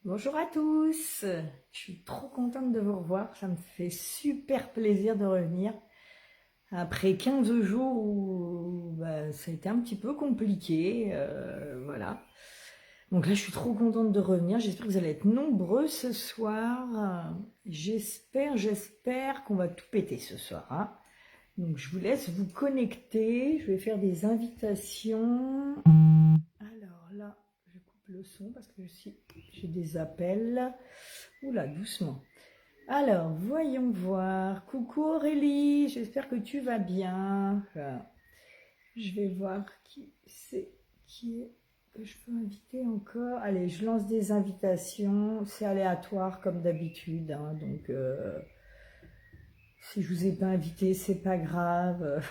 Bonjour à tous, je suis trop contente de vous revoir, ça me fait super plaisir de revenir après 15 jours où ça a été un petit peu compliqué, voilà. Donc là je suis trop contente de revenir, j'espère que vous allez être nombreux ce soir, j'espère qu'on va tout péter ce soir, hein. Donc je vous laisse vous connecter, je vais faire des invitations. Alors là, je coupe le son parce que j'ai des appels. Oula, doucement. Alors, voyons voir. Coucou Aurélie, j'espère que tu vas bien. Je vais voir qui est que je peux inviter encore. Allez, je lance des invitations. C'est aléatoire comme d'habitude, hein, donc si je vous ai pas invité, c'est pas grave.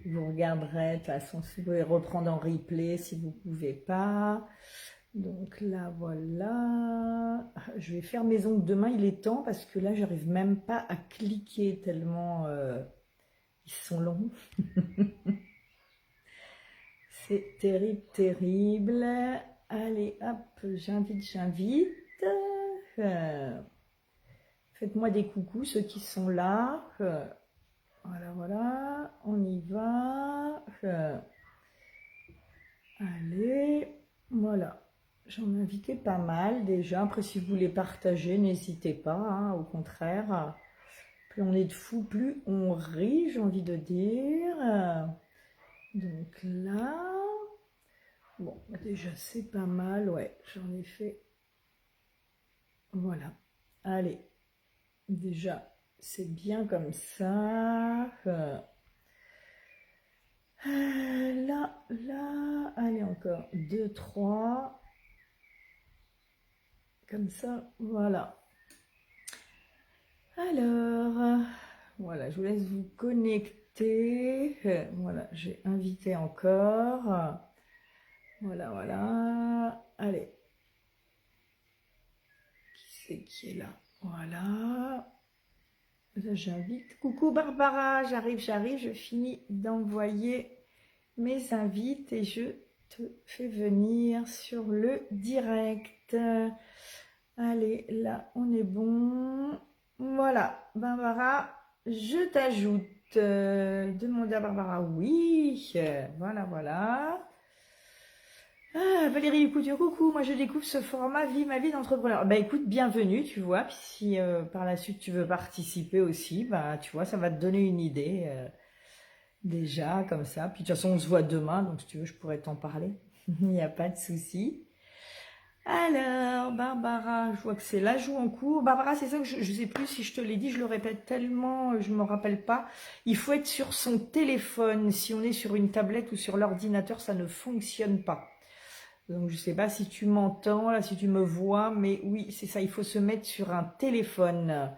Vous regarderez, de toute façon, si vous pouvez reprendre en replay si vous ne pouvez pas. Donc là, voilà. Je vais faire mes ongles demain, il est temps, parce que là, j'arrive même pas à cliquer tellement ils sont longs. C'est terrible, terrible. Allez, hop, j'invite. Faites-moi des coucous, ceux qui sont là. Voilà, voilà, on y va. Allez, voilà. J'en ai invité pas mal déjà. Après, si vous voulez partager, n'hésitez pas, hein, au contraire. Plus on est de fous, plus on rit, j'ai envie de dire. Donc là, bon, déjà c'est pas mal, ouais, j'en ai fait. Voilà. Allez, déjà, c'est bien comme ça. Là, allez encore, 2, 3. Comme ça, voilà. Alors, voilà, je vous laisse vous connecter. Voilà, j'ai invité encore. Voilà, voilà. Allez. Qui est là? Voilà. Là, j'invite. Coucou Barbara, j'arrive. Je finis d'envoyer mes invites et je te fais venir sur le direct. Allez, là, on est bon. Voilà, Barbara, je t'ajoute. Demandez à Barbara, oui. Voilà, voilà. Ah, Valérie, écoute, coucou, moi je découvre ce format Vie ma vie d'entrepreneur. Bah écoute, bienvenue, tu vois. Puis si par la suite tu veux participer aussi, bah tu vois, ça va te donner une idée déjà, comme ça. Puis de toute façon, on se voit demain, donc si tu veux, je pourrais t'en parler. Il n'y a pas de souci. Alors, Barbara, je vois que c'est l'ajout en cours. Barbara, c'est ça que je ne sais plus si je te l'ai dit, je le répète tellement, je ne me rappelle pas. Il faut être sur son téléphone. Si on est sur une tablette ou sur l'ordinateur, ça ne fonctionne pas. Donc, je ne sais pas si tu m'entends, là, si tu me vois, mais oui, c'est ça, il faut se mettre sur un téléphone.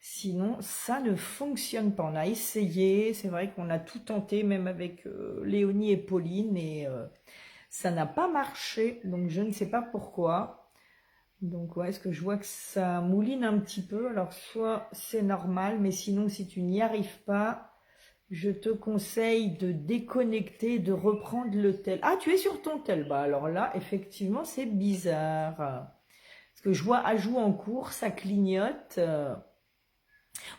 Sinon, ça ne fonctionne pas. On a essayé, c'est vrai qu'on a tout tenté, même avec Léonie et Pauline, et ça n'a pas marché, donc je ne sais pas pourquoi. Donc ouais, est-ce que je vois que ça mouline un petit peu? Alors soit c'est normal, mais sinon si tu n'y arrives pas, je te conseille de déconnecter, de reprendre le tel. Ah, tu es sur ton tel. Bah alors là, effectivement, c'est bizarre. Parce que je vois ajout en cours, ça clignote.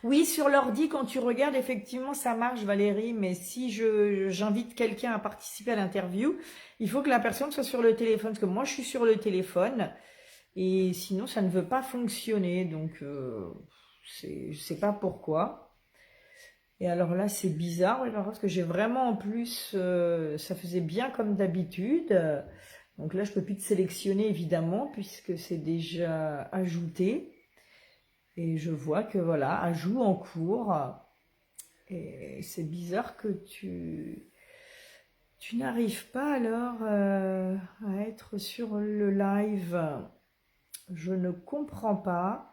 Oui, sur l'ordi, quand tu regardes, effectivement, ça marche, Valérie, mais si j'invite quelqu'un à participer à l'interview, il faut que la personne soit sur le téléphone, parce que moi, je suis sur le téléphone, et sinon, ça ne veut pas fonctionner, donc je sais pas pourquoi. Et alors là, c'est bizarre, oui, parce que j'ai vraiment, en plus, ça faisait bien comme d'habitude, donc là, je peux plus te sélectionner, évidemment, puisque c'est déjà ajouté. Et je vois que voilà, ajout en cours. Et c'est bizarre que tu n'arrives pas alors à être sur le live. Je ne comprends pas.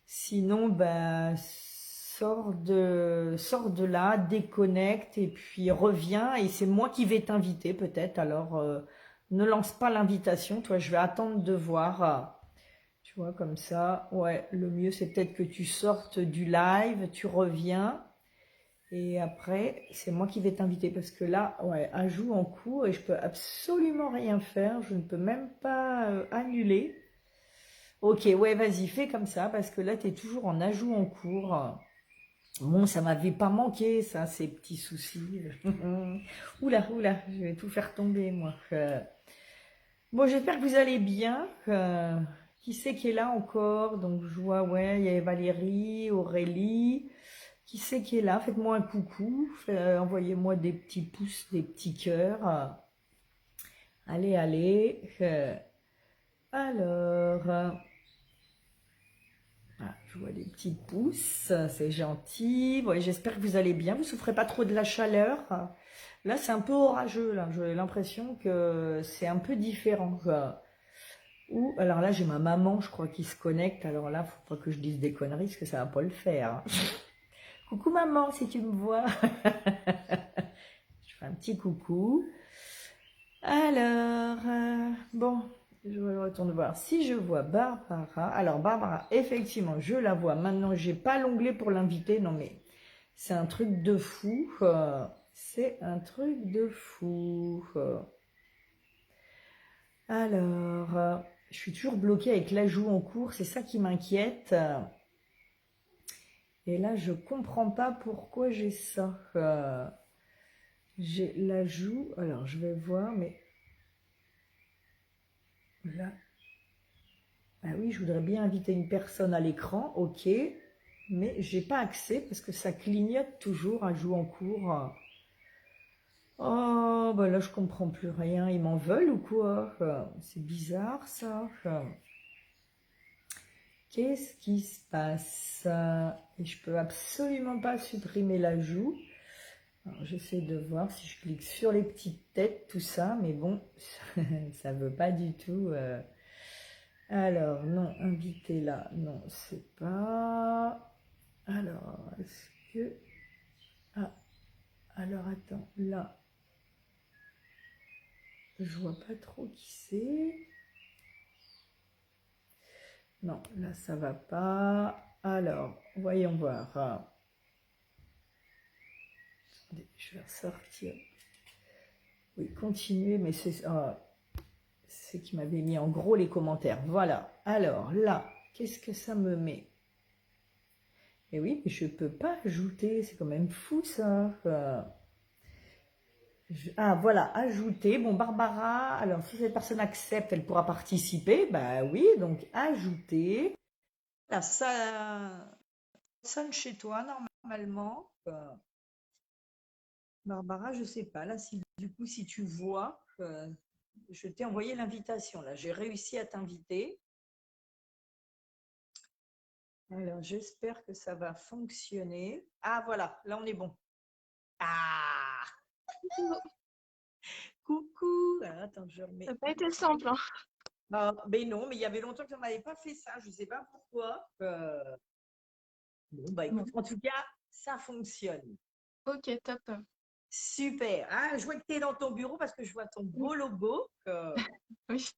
Sinon, ben, sors de là, déconnecte et puis reviens. Et c'est moi qui vais t'inviter peut-être. Alors, ne lance pas l'invitation. Toi, je vais attendre de voir. Tu vois, comme ça, ouais, le mieux c'est peut-être que tu sortes du live, tu reviens, Et après, c'est moi qui vais t'inviter parce que là, ouais, ajout en cours et je peux absolument rien faire. Je ne peux même pas annuler. Ok, ouais, vas-y, fais comme ça parce que là, tu es toujours en ajout en cours. Bon, ça m'avait pas manqué, ça, ces petits soucis. Oula, oula, je vais tout faire tomber, moi. Bon, j'espère que vous allez bien. Qui c'est qui est là encore? Donc, je vois, ouais, il y a Valérie, Aurélie. Qui c'est qui est là? Faites-moi un coucou. Envoyez-moi des petits pouces, des petits cœurs. Allez, allez. Alors, je vois des petits pouces. C'est gentil. Ouais, j'espère que vous allez bien. Vous souffrez pas trop de la chaleur. Là, c'est un peu orageux. Là, j'ai l'impression que c'est un peu différent. Ou alors là, j'ai ma maman, je crois, qui se connecte. Alors là, faut pas que je dise des conneries, parce que ça va pas le faire, hein. Coucou maman, si tu me vois. Je fais un petit coucou. Alors, bon, je retourne voir si je vois Barbara. Alors Barbara, effectivement, je la vois. Maintenant, j'ai pas l'onglet pour l'inviter. Non mais, c'est un truc de fou. C'est un truc de fou. Alors, je suis toujours bloquée avec l'ajout en cours. C'est ça qui m'inquiète. Et là, je comprends pas pourquoi j'ai ça. J'ai l'ajout. Alors, je vais voir, mais là. Ah oui, je voudrais bien inviter une personne à l'écran, ok. Mais j'ai pas accès parce que ça clignote toujours, ajout en cours. Oh, bah là, je comprends plus rien. Ils m'en veulent ou quoi? C'est bizarre, ça. Qu'est-ce qui se passe? Et je peux absolument pas supprimer l'ajout. Alors, j'essaie de voir si je clique sur les petites têtes, tout ça, mais bon, ça veut pas du tout. Alors, non, invité là, non, c'est pas. Alors, est-ce que. Ah, alors attends, là, je vois pas trop qui c'est. Non, là, ça va pas. Alors, voyons voir. Attendez, je vais ressortir. Oui, continuer, mais c'est qui m'avait mis en gros les commentaires. Voilà. Alors là, qu'est-ce que ça me met? Eh oui, mais je peux pas ajouter. C'est quand même fou ça. Ah voilà, ajouter. Bon, Barbara, alors si cette personne accepte, elle pourra participer. Bah oui, donc ajouter. Là, ça sonne chez toi normalement. Barbara, je sais pas. Là, si du coup, si tu vois, je t'ai envoyé l'invitation. Là, j'ai réussi à t'inviter. Alors, j'espère que ça va fonctionner. Ah voilà, là on est bon. Ah, coucou. Alors, attends, je remets. Ça n'a pas été simple, hein. Ah, mais non, mais il y avait longtemps que je n'avais pas fait ça. Je ne sais pas pourquoi. Bon, bah Bon, écoute, en tout cas, ça fonctionne. ok, top. Super. Ah, je vois que tu es dans ton bureau parce que je vois ton Oui, beau logo. oui.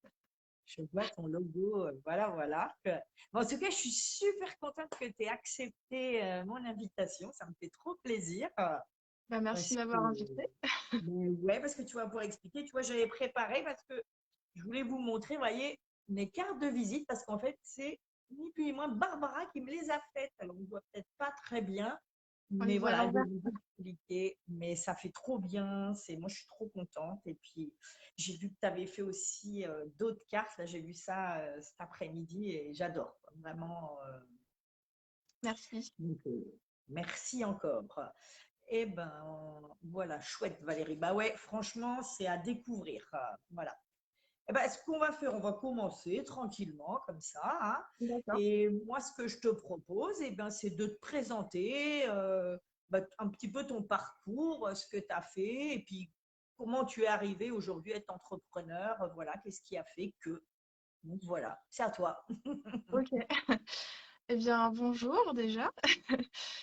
Je vois ton logo. Voilà, voilà. Bon, en tout cas, je suis super contente que tu aies accepté mon invitation. Ça me fait trop plaisir. Bah, merci Parce de que, m'avoir invité. mais ouais, parce que tu vas pouvoir expliquer. Tu vois, j'avais préparé parce que je voulais vous montrer, vous voyez, mes cartes de visite parce qu'en fait, c'est ni plus ni moins Barbara qui me les a faites. Alors, on ne voit peut-être pas très bien, On les mais voit à voilà, je vais l'envers. vous expliquer. Mais ça fait trop bien. Moi, je suis trop contente. Et puis, j'ai vu que tu avais fait aussi d'autres cartes. Là, j'ai vu ça cet après-midi et j'adore. Vraiment, Merci. donc, merci encore. Eh ben, voilà, chouette Valérie. Bah ouais, franchement, c'est à découvrir. Voilà. Eh ben, ce qu'on va faire, on va commencer tranquillement, comme ça, hein. D'accord. Et moi, ce que je te propose, eh ben, c'est de te présenter bah, un petit peu ton parcours, ce que tu as fait, et puis comment tu es arrivé aujourd'hui à être entrepreneur. Voilà, qu'est-ce qui a fait que. Donc voilà, c'est à toi. Ok. Eh bien, bonjour déjà.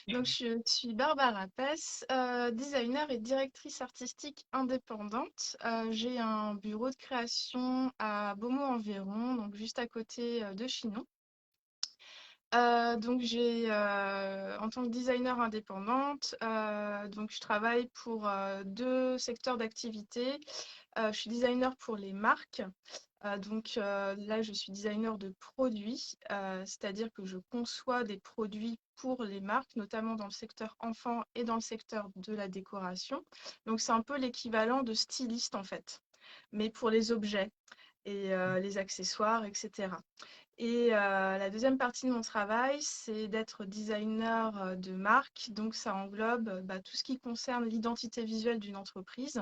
Donc, je suis Barbara Pess, designer et directrice artistique indépendante. J'ai un bureau de création à Beaumont environ, donc juste à côté de Chinon. Donc en tant que designer indépendante, donc je travaille pour deux secteurs d'activité. Je suis designer pour les marques. Là, je suis designer de produits, c'est-à-dire que je conçois des produits pour les marques, notamment dans le secteur enfant et dans le secteur de la décoration. Donc c'est un peu l'équivalent de styliste en fait, mais pour les objets et les accessoires, etc. Et la deuxième partie de mon travail, c'est d'être designer de marque. Donc ça englobe tout ce qui concerne l'identité visuelle d'une entreprise,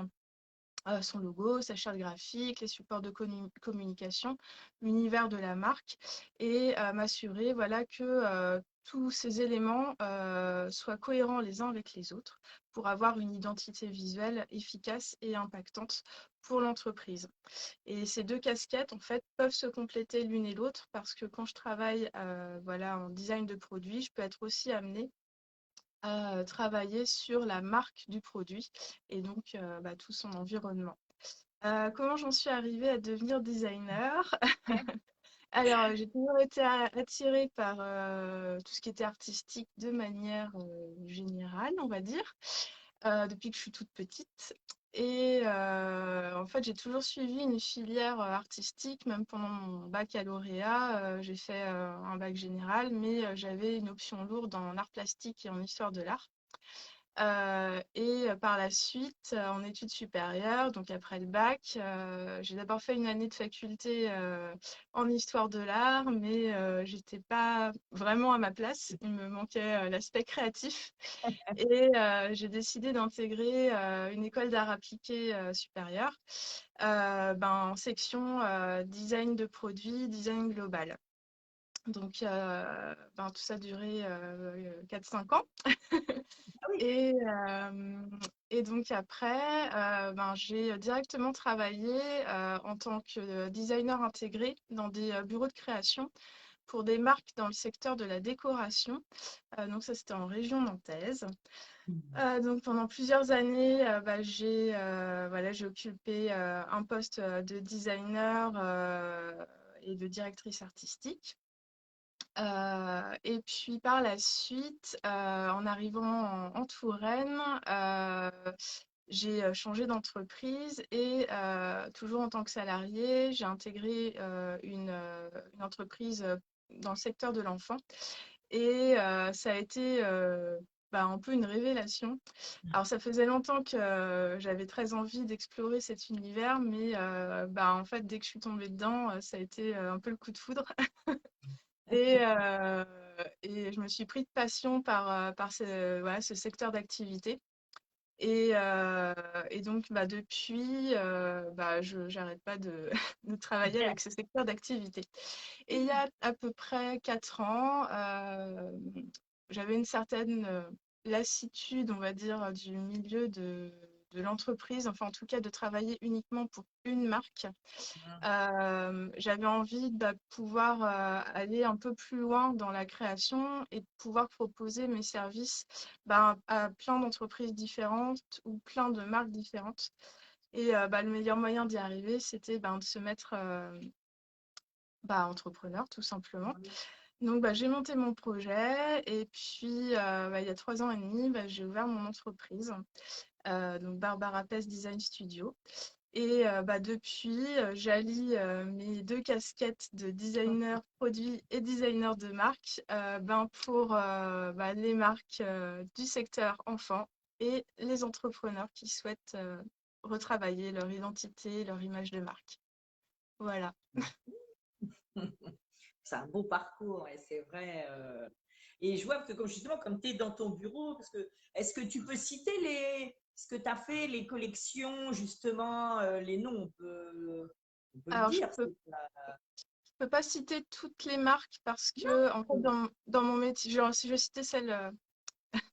son logo, sa charte graphique, les supports de communication, l'univers de la marque et m'assurer voilà, que tous ces éléments soient cohérents les uns avec les autres pour avoir une identité visuelle efficace et impactante pour l'entreprise. Et ces deux casquettes, en fait, peuvent se compléter l'une et l'autre parce que quand je travaille voilà, en design de produit, je peux être aussi amenée à travailler sur la marque du produit et donc tout son environnement. Comment j'en suis arrivée à devenir designer? Alors, j'ai toujours été attirée par tout ce qui était artistique de manière générale, on va dire, depuis que je suis toute petite. Et en fait, j'ai toujours suivi une filière artistique, même pendant mon baccalauréat. J'ai fait un bac général, mais j'avais une option lourde en art plastique et en histoire de l'art. Par la suite, en études supérieures, donc après le bac, j'ai d'abord fait une année de faculté en histoire de l'art, mais j'étais pas vraiment à ma place. Il me manquait l'aspect créatif. Et j'ai décidé d'intégrer une école d'art appliqué supérieure en section design de produits, design global. Donc, tout ça a duré 4-5 ans. Ah oui. Et, et donc après, j'ai directement travaillé en tant que designer intégré dans des bureaux de création pour des marques dans le secteur de la décoration. Donc ça, c'était en région nantaise. Donc pendant plusieurs années, j'ai occupé un poste de designer et de directrice artistique. Et puis par la suite, en arrivant en Touraine, j'ai changé d'entreprise et toujours en tant que salariée, j'ai intégré une entreprise dans le secteur de l'enfant. Et ça a été un peu une révélation. Alors ça faisait longtemps que j'avais très envie d'explorer cet univers, mais en fait, dès que je suis tombée dedans, ça a été un peu le coup de foudre. Et, euh, et je me suis pris de passion par voilà, ce secteur d'activité. Et donc, depuis, je n'arrête pas de, de travailler avec ce secteur d'activité. Et il y a à peu près 4 ans, j'avais une certaine lassitude, on va dire, du milieu de l'entreprise, enfin en tout cas de travailler uniquement pour une marque. J'avais envie de pouvoir aller un peu plus loin dans la création et de pouvoir proposer mes services à plein d'entreprises différentes ou plein de marques différentes. Et le meilleur moyen d'y arriver, c'était de se mettre entrepreneur, tout simplement. Donc, j'ai monté mon projet et puis, il y a 3 ans et demi, j'ai ouvert mon entreprise, donc Barbara Pest Design Studio. Et depuis, j'allie mes deux casquettes de designer produit et designer de marque pour les marques du secteur enfant et les entrepreneurs qui souhaitent retravailler leur identité, leur image de marque. Voilà. C'est un beau parcours, et c'est vrai. Et je vois que justement, comme tu es dans ton bureau, parce que est-ce que tu peux citer ce que tu as fait, les collections, justement, les noms, on peut le Alors, dire. je peux pas citer toutes les marques parce que, en fait, dans mon métier, si je citais celles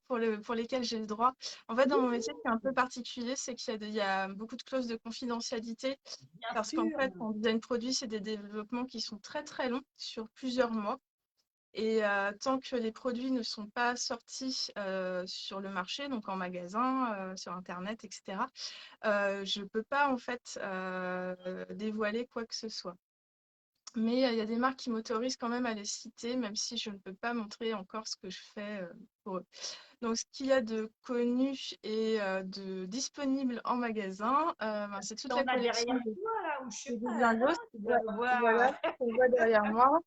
pour lesquelles j'ai le droit. En fait, dans mon métier, ce qui est un peu particulier, c'est qu'il y a beaucoup de clauses de confidentialité Bien parce qu'en sûr. fait, en design produit, c'est des développements qui sont très très longs sur plusieurs mois. Et tant que les produits ne sont pas sortis sur le marché, donc en magasin, sur Internet, etc., je ne peux pas en fait dévoiler quoi que ce soit. Mais il y a des marques qui m'autorisent quand même à les citer, même si je ne peux pas montrer encore ce que je fais pour eux. Donc, ce qu'il y a de connu et de disponible en magasin, c'est toute la T'en as collection derrière toi, là, ou je de sais pas, là, Dingos. non? Tu dois Ouais, avoir. voilà, qu'on voit derrière moi.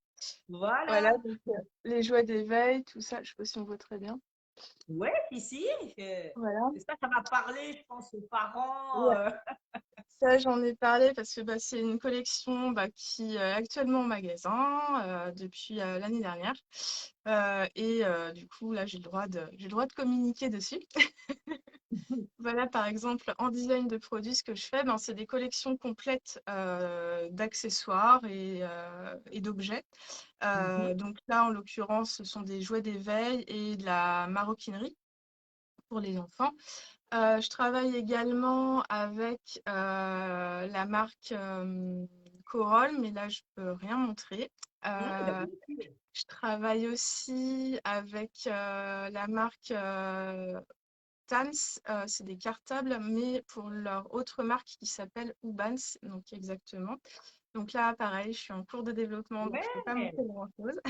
Voilà, Voilà. donc les jouets d'éveil, tout ça, je sais pas si on voit très bien. Ouais, ici, Voilà. ça va parler, je pense, aux parents. Ouais. Ça, j'en ai parlé parce que c'est une collection qui est actuellement en magasin depuis l'année dernière. Du coup, là, j'ai le droit de communiquer dessus. Voilà, par exemple, en design de produits, ce que je fais, c'est des collections complètes d'accessoires et d'objets. Mhm. Donc là, en l'occurrence, ce sont des jouets d'éveil et de la maroquinerie pour les enfants. Je travaille également avec la marque Corolle, mais là, je peux rien montrer. Bah, Euh, bien sûr. je travaille aussi avec la marque Tans, c'est des cartables, mais pour leur autre marque qui s'appelle Ubans, donc exactement. Donc là, pareil, je suis en cours de développement, donc je ne peux pas Ouais. montrer grand-chose.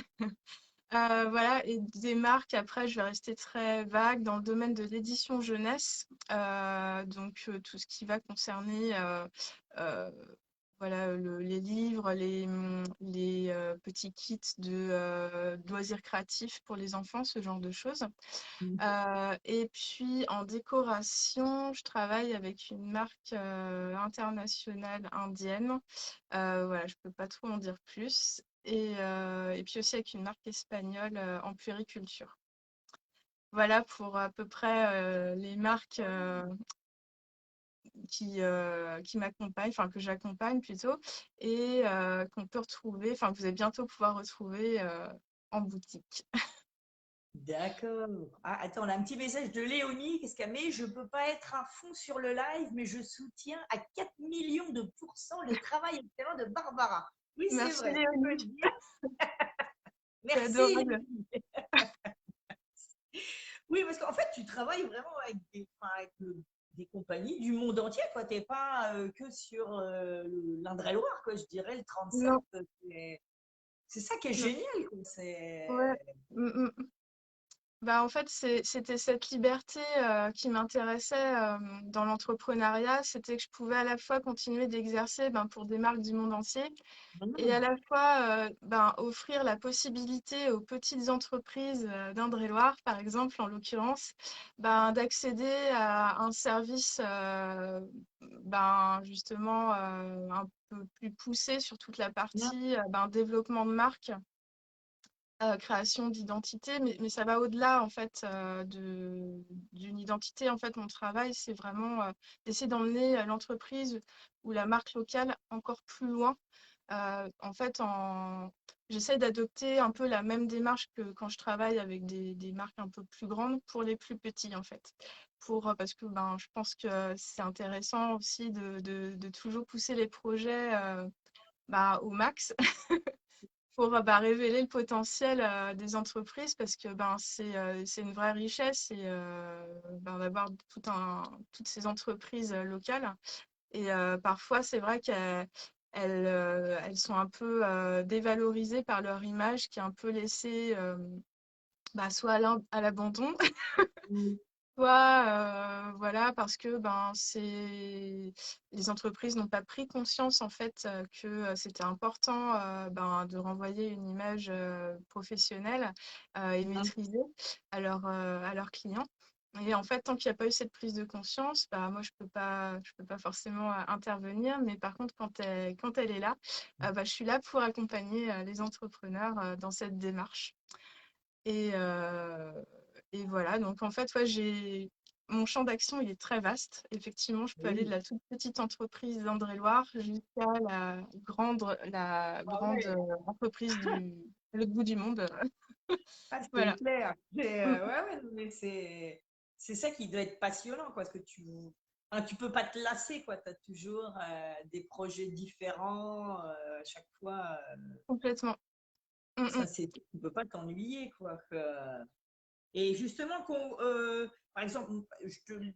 Voilà, et des marques, après, je vais rester très vague dans le domaine de l'édition jeunesse, donc tout ce qui va concerner euh, voilà, les livres, les petits kits de loisirs créatifs pour les enfants, ce genre de choses. Mhm. Et puis en décoration, je travaille avec une marque internationale indienne. Voilà, je peux pas trop en dire plus. Et puis aussi avec une marque espagnole en puériculture. Voilà pour à peu près les marques qui m'accompagnent, enfin que j'accompagne plutôt, et qu'on peut retrouver, enfin que vous allez bientôt pouvoir retrouver en boutique. D'accord. Ah, attends, on a un petit message de Léonie. Qu'est-ce qu'elle met? Je ne peux pas être à fond sur le live, mais je soutiens à 4 millions de pourcents le travail excellent de Barbara. Oui, c'est Merci vrai, tu peux le Léonie, dire. c'est Merci, adorable. Léonie. Oui, parce qu'en fait, tu travailles vraiment avec des compagnies du monde entier, quoi. Tu n'es pas que sur l'Indre-et-Loire, quoi. Je dirais le 37. Non, C'est ça qui est non, génial, quoi. ouais. Mm, mm. En fait, c'était cette liberté qui m'intéressait dans l'entrepreneuriat. C'était que je pouvais à la fois continuer d'exercer pour des marques du monde entier et à Mhm. la fois offrir la possibilité aux petites entreprises d'Indre-et-Loire, par exemple, en l'occurrence, d'accéder à un service justement un peu plus poussé sur toute la partie développement de marque, création d'identité, mais ça va au-delà en fait d'une identité. En fait, mon travail, c'est vraiment d'essayer d'emmener l'entreprise ou la marque locale encore plus loin. En fait, j'essaie d'adopter un peu la même démarche que quand je travaille avec des marques un peu plus grandes pour les plus petits, en fait. Parce que je pense que c'est intéressant aussi de toujours pousser les projets au max pour révéler le potentiel des entreprises parce que c'est une vraie richesse et d'avoir toutes ces entreprises locales. Et parfois, c'est vrai qu'elles sont un peu dévalorisées par leur image qui est un peu laissée soit à l'abandon, Mhm. soit voilà, parce que les entreprises n'ont pas pris conscience en fait que c'était important de renvoyer une image professionnelle et maîtrisée à leurs clients. Et en fait, tant qu'il n'y a pas eu cette prise de conscience, moi, je peux pas forcément intervenir. Mais par contre, quand elle est là, je suis là pour accompagner les entrepreneurs dans cette démarche. Et, euh, et voilà, donc en fait, ouais, mon champ d'action, il est très vaste. Effectivement, je peux aller de Oui. la toute petite entreprise d'Indre-et-Loire jusqu'à la Ah grande ouais. entreprise à l'autre bout du monde. Ah, c'est Voilà, clair. Mm, Ouais, ouais, mais c'est ça qui doit être passionnant, quoi, parce que tu peux pas te lasser, quoi. Tu as toujours des projets différents à chaque fois. complètement. Mm, Ça, mm. tu peux pas t'ennuyer, quoi. Et justement, par exemple,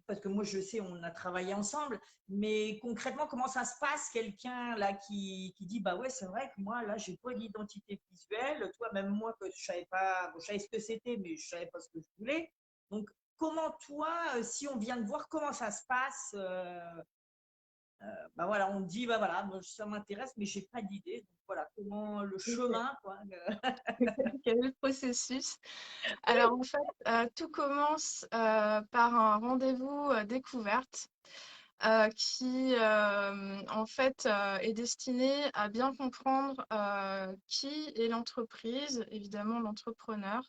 parce que moi je sais, on a travaillé ensemble, mais concrètement, comment ça se passe? Quelqu'un là qui dit, bah ouais, c'est vrai que moi là, j'ai pas d'identité visuelle. Toi, même moi, que je savais pas, bon, je savais ce que c'était, mais je savais pas ce que je voulais. Donc, comment toi, si on vient de voir comment ça se passe, bah voilà, on dit, bah voilà, moi, ça m'intéresse, mais j'ai pas d'idée. Donc voilà, comment le chemin, quoi. Quel est le processus? Alors en fait, tout commence par un rendez-vous découverte qui en fait est destiné à bien comprendre qui est l'entreprise, évidemment l'entrepreneur,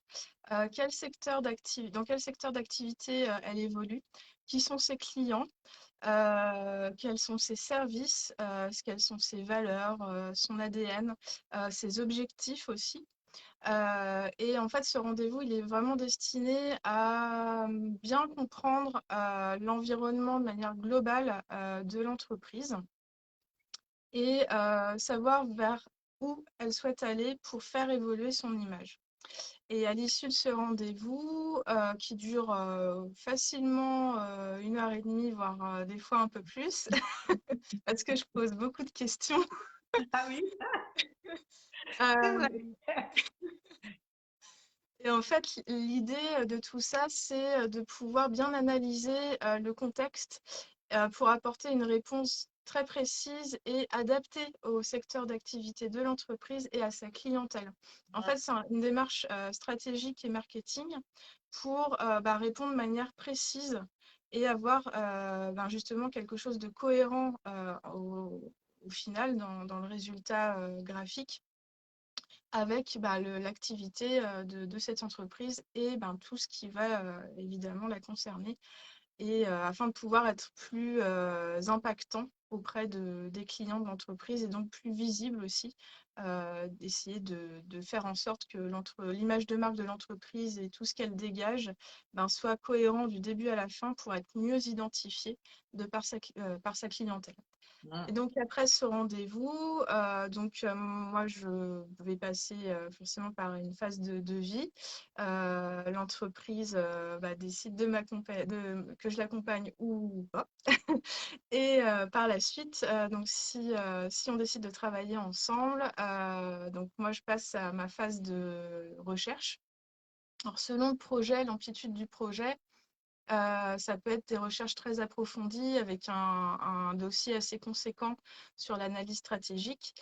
dans quel secteur d'activité elle évolue, qui sont ses clients, quels sont ses services, quelles sont ses valeurs, son ADN, ses objectifs aussi. Et en fait, ce rendez-vous, il est vraiment destiné à bien comprendre l'environnement de manière globale de l'entreprise et savoir vers où elle souhaite aller pour faire évoluer son image. Et à l'issue de ce rendez-vous, qui dure facilement 1 heure et demie, voire des fois un peu plus, parce que je pose beaucoup de questions, Ah oui, c'est euh, vrai. et en fait, l'idée de tout ça, c'est de pouvoir bien analyser le contexte pour apporter une réponse très précise et adaptée au secteur d'activité de l'entreprise et à sa clientèle. En fait, c'est une démarche stratégique et marketing pour répondre de manière précise et avoir justement quelque chose de cohérent au final dans le résultat graphique avec l'activité de cette entreprise et tout ce qui va évidemment la concerner et afin de pouvoir être plus impactant auprès des clients de l'entreprise et donc plus visible aussi, d'essayer de faire en sorte que l'image de marque de l'entreprise et tout ce qu'elle dégage soit cohérent du début à la fin pour être mieux identifié par sa clientèle. Et donc après ce rendez-vous, moi je vais passer forcément par une phase de devis. L'entreprise décide que je l'accompagne ou pas. Et par la suite, si on décide de travailler ensemble, donc moi je passe à ma phase de recherche. Alors selon le projet, l'amplitude du projet, ça peut être des recherches très approfondies avec un dossier assez conséquent sur l'analyse stratégique,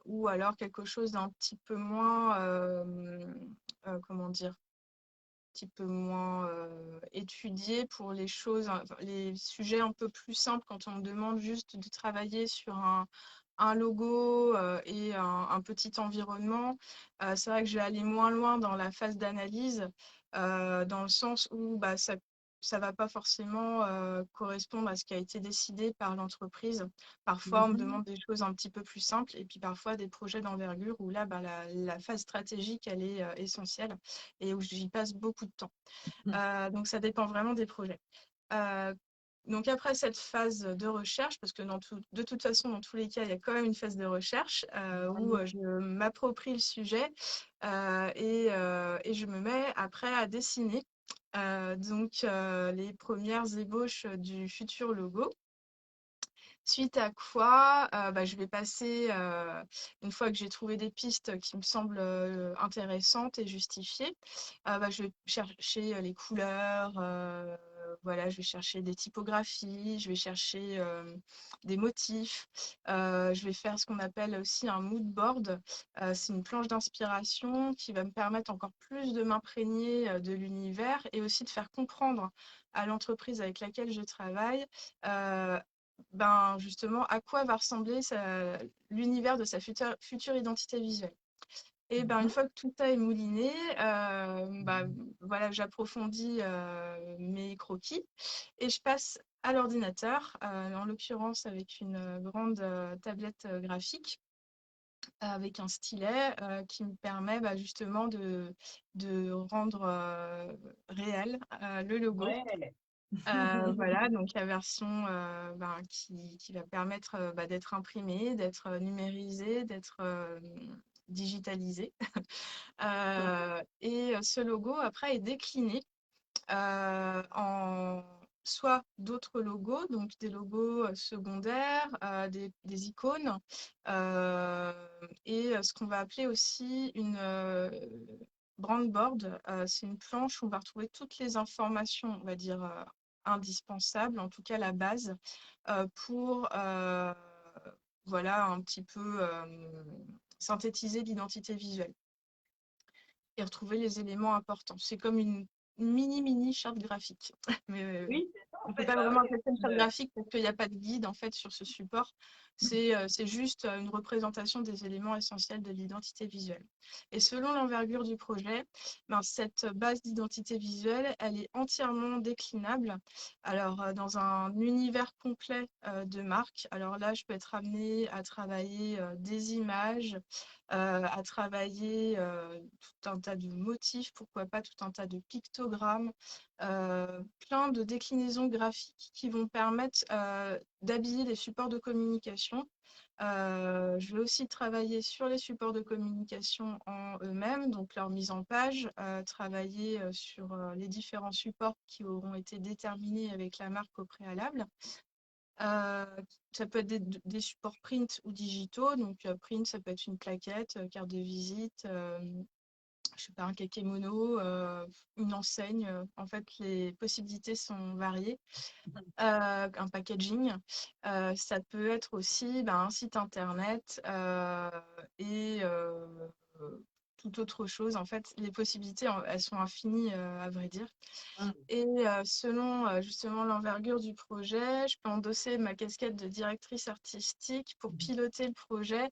ou alors quelque chose d'un petit peu moins, comment dire, un petit peu moins étudié pour les choses, enfin, les sujets un peu plus simples quand on me demande juste de travailler sur un logo et un petit environnement. C'est vrai que je vais aller moins loin dans la phase d'analyse, dans le sens où ça va pas forcément correspondre à ce qui a été décidé par l'entreprise. Parfois, on me demande des choses un petit peu plus simples et puis parfois des projets d'envergure où là, la phase stratégique, elle est essentielle et où j'y passe beaucoup de temps. Donc, ça dépend vraiment des projets. Donc après cette phase de recherche, parce que de toute façon, dans tous les cas, il y a quand même une phase de recherche où je m'approprie le sujet et je me mets après à dessiner les premières ébauches du futur logo. Suite à quoi, je vais passer, une fois que j'ai trouvé des pistes qui me semblent intéressantes et justifiées, je vais chercher les couleurs, voilà, je vais chercher des typographies, je vais chercher des motifs, je vais faire ce qu'on appelle aussi un mood board. C'est une planche d'inspiration qui va me permettre encore plus de m'imprégner de l'univers et aussi de faire comprendre à l'entreprise avec laquelle je travaille justement, à quoi va ressembler l'univers de sa future identité visuelle. Et une fois que tout ça est mouliné, voilà, j'approfondis mes croquis et je passe à l'ordinateur, en l'occurrence avec une grande tablette graphique avec un stylet qui me permet justement de rendre réel le logo. Ouais. Voilà, donc la version qui va permettre d'être imprimée, d'être numérisée, d'être digitalisé. Et ce logo, après, est décliné en soit d'autres logos, donc des logos secondaires, des icônes, et ce qu'on va appeler aussi une brand board. C'est une planche où on va retrouver toutes les informations, on va dire, indispensables, en tout cas la base, pour voilà, un petit peu synthétiser l'identité visuelle et retrouver les éléments importants. C'est comme une mini charte graphique. Mais Oui, c'est ça, on en ne peut fait. pas Bah vraiment oui, appeler ça une charte graphique parce qu'il n'y a pas de guide en fait sur ce support. C'est juste une représentation des éléments essentiels de l'identité visuelle. Et selon l'envergure du projet, ben, cette base d'identité visuelle, elle est entièrement déclinable. Alors, dans un univers complet de marque, alors là, je peux être amenée à travailler des images, à travailler tout un tas de motifs, pourquoi pas tout un tas de pictogrammes, plein de déclinaisons graphiques qui vont permettre d'habiller les supports de communication. Je vais aussi travailler sur les supports de communication en eux-mêmes, donc leur mise en page, travailler sur les différents supports qui auront été déterminés avec la marque au préalable. Euh, Ça peut être des supports print ou digitaux. Donc, print, ça peut être une plaquette, carte de visite, je sais pas, un kakémono, une enseigne. En fait, les possibilités sont variées. Un packaging. Ça peut être aussi ben, un site internet et toute autre chose. En fait, les possibilités, elles sont infinies, à vrai dire. Et selon justement l'envergure du projet, je peux endosser ma casquette de directrice artistique pour piloter le projet.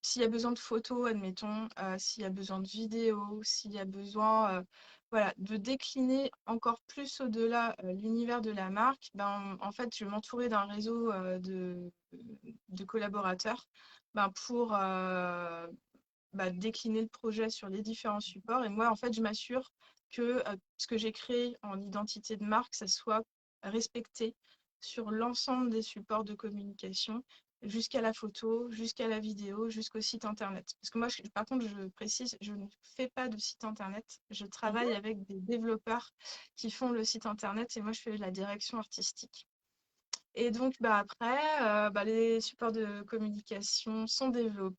S'il y a besoin de photos, admettons, s'il y a besoin de vidéos, s'il y a besoin voilà, de décliner encore plus au-delà l'univers de la marque, ben, en fait, je vais m'entourer d'un réseau de collaborateurs ben, pour décliner le projet sur les différents supports. Et moi, en fait, je m'assure que ce que j'ai créé en identité de marque, ça soit respecté sur l'ensemble des supports de communication, jusqu'à la photo, jusqu'à la vidéo, jusqu'au site internet. Parce que moi, par contre, je précise, je ne fais pas de site internet. Je travaille avec des développeurs qui font le site internet et moi, je fais la direction artistique. Et donc, après, les supports de communication sont développés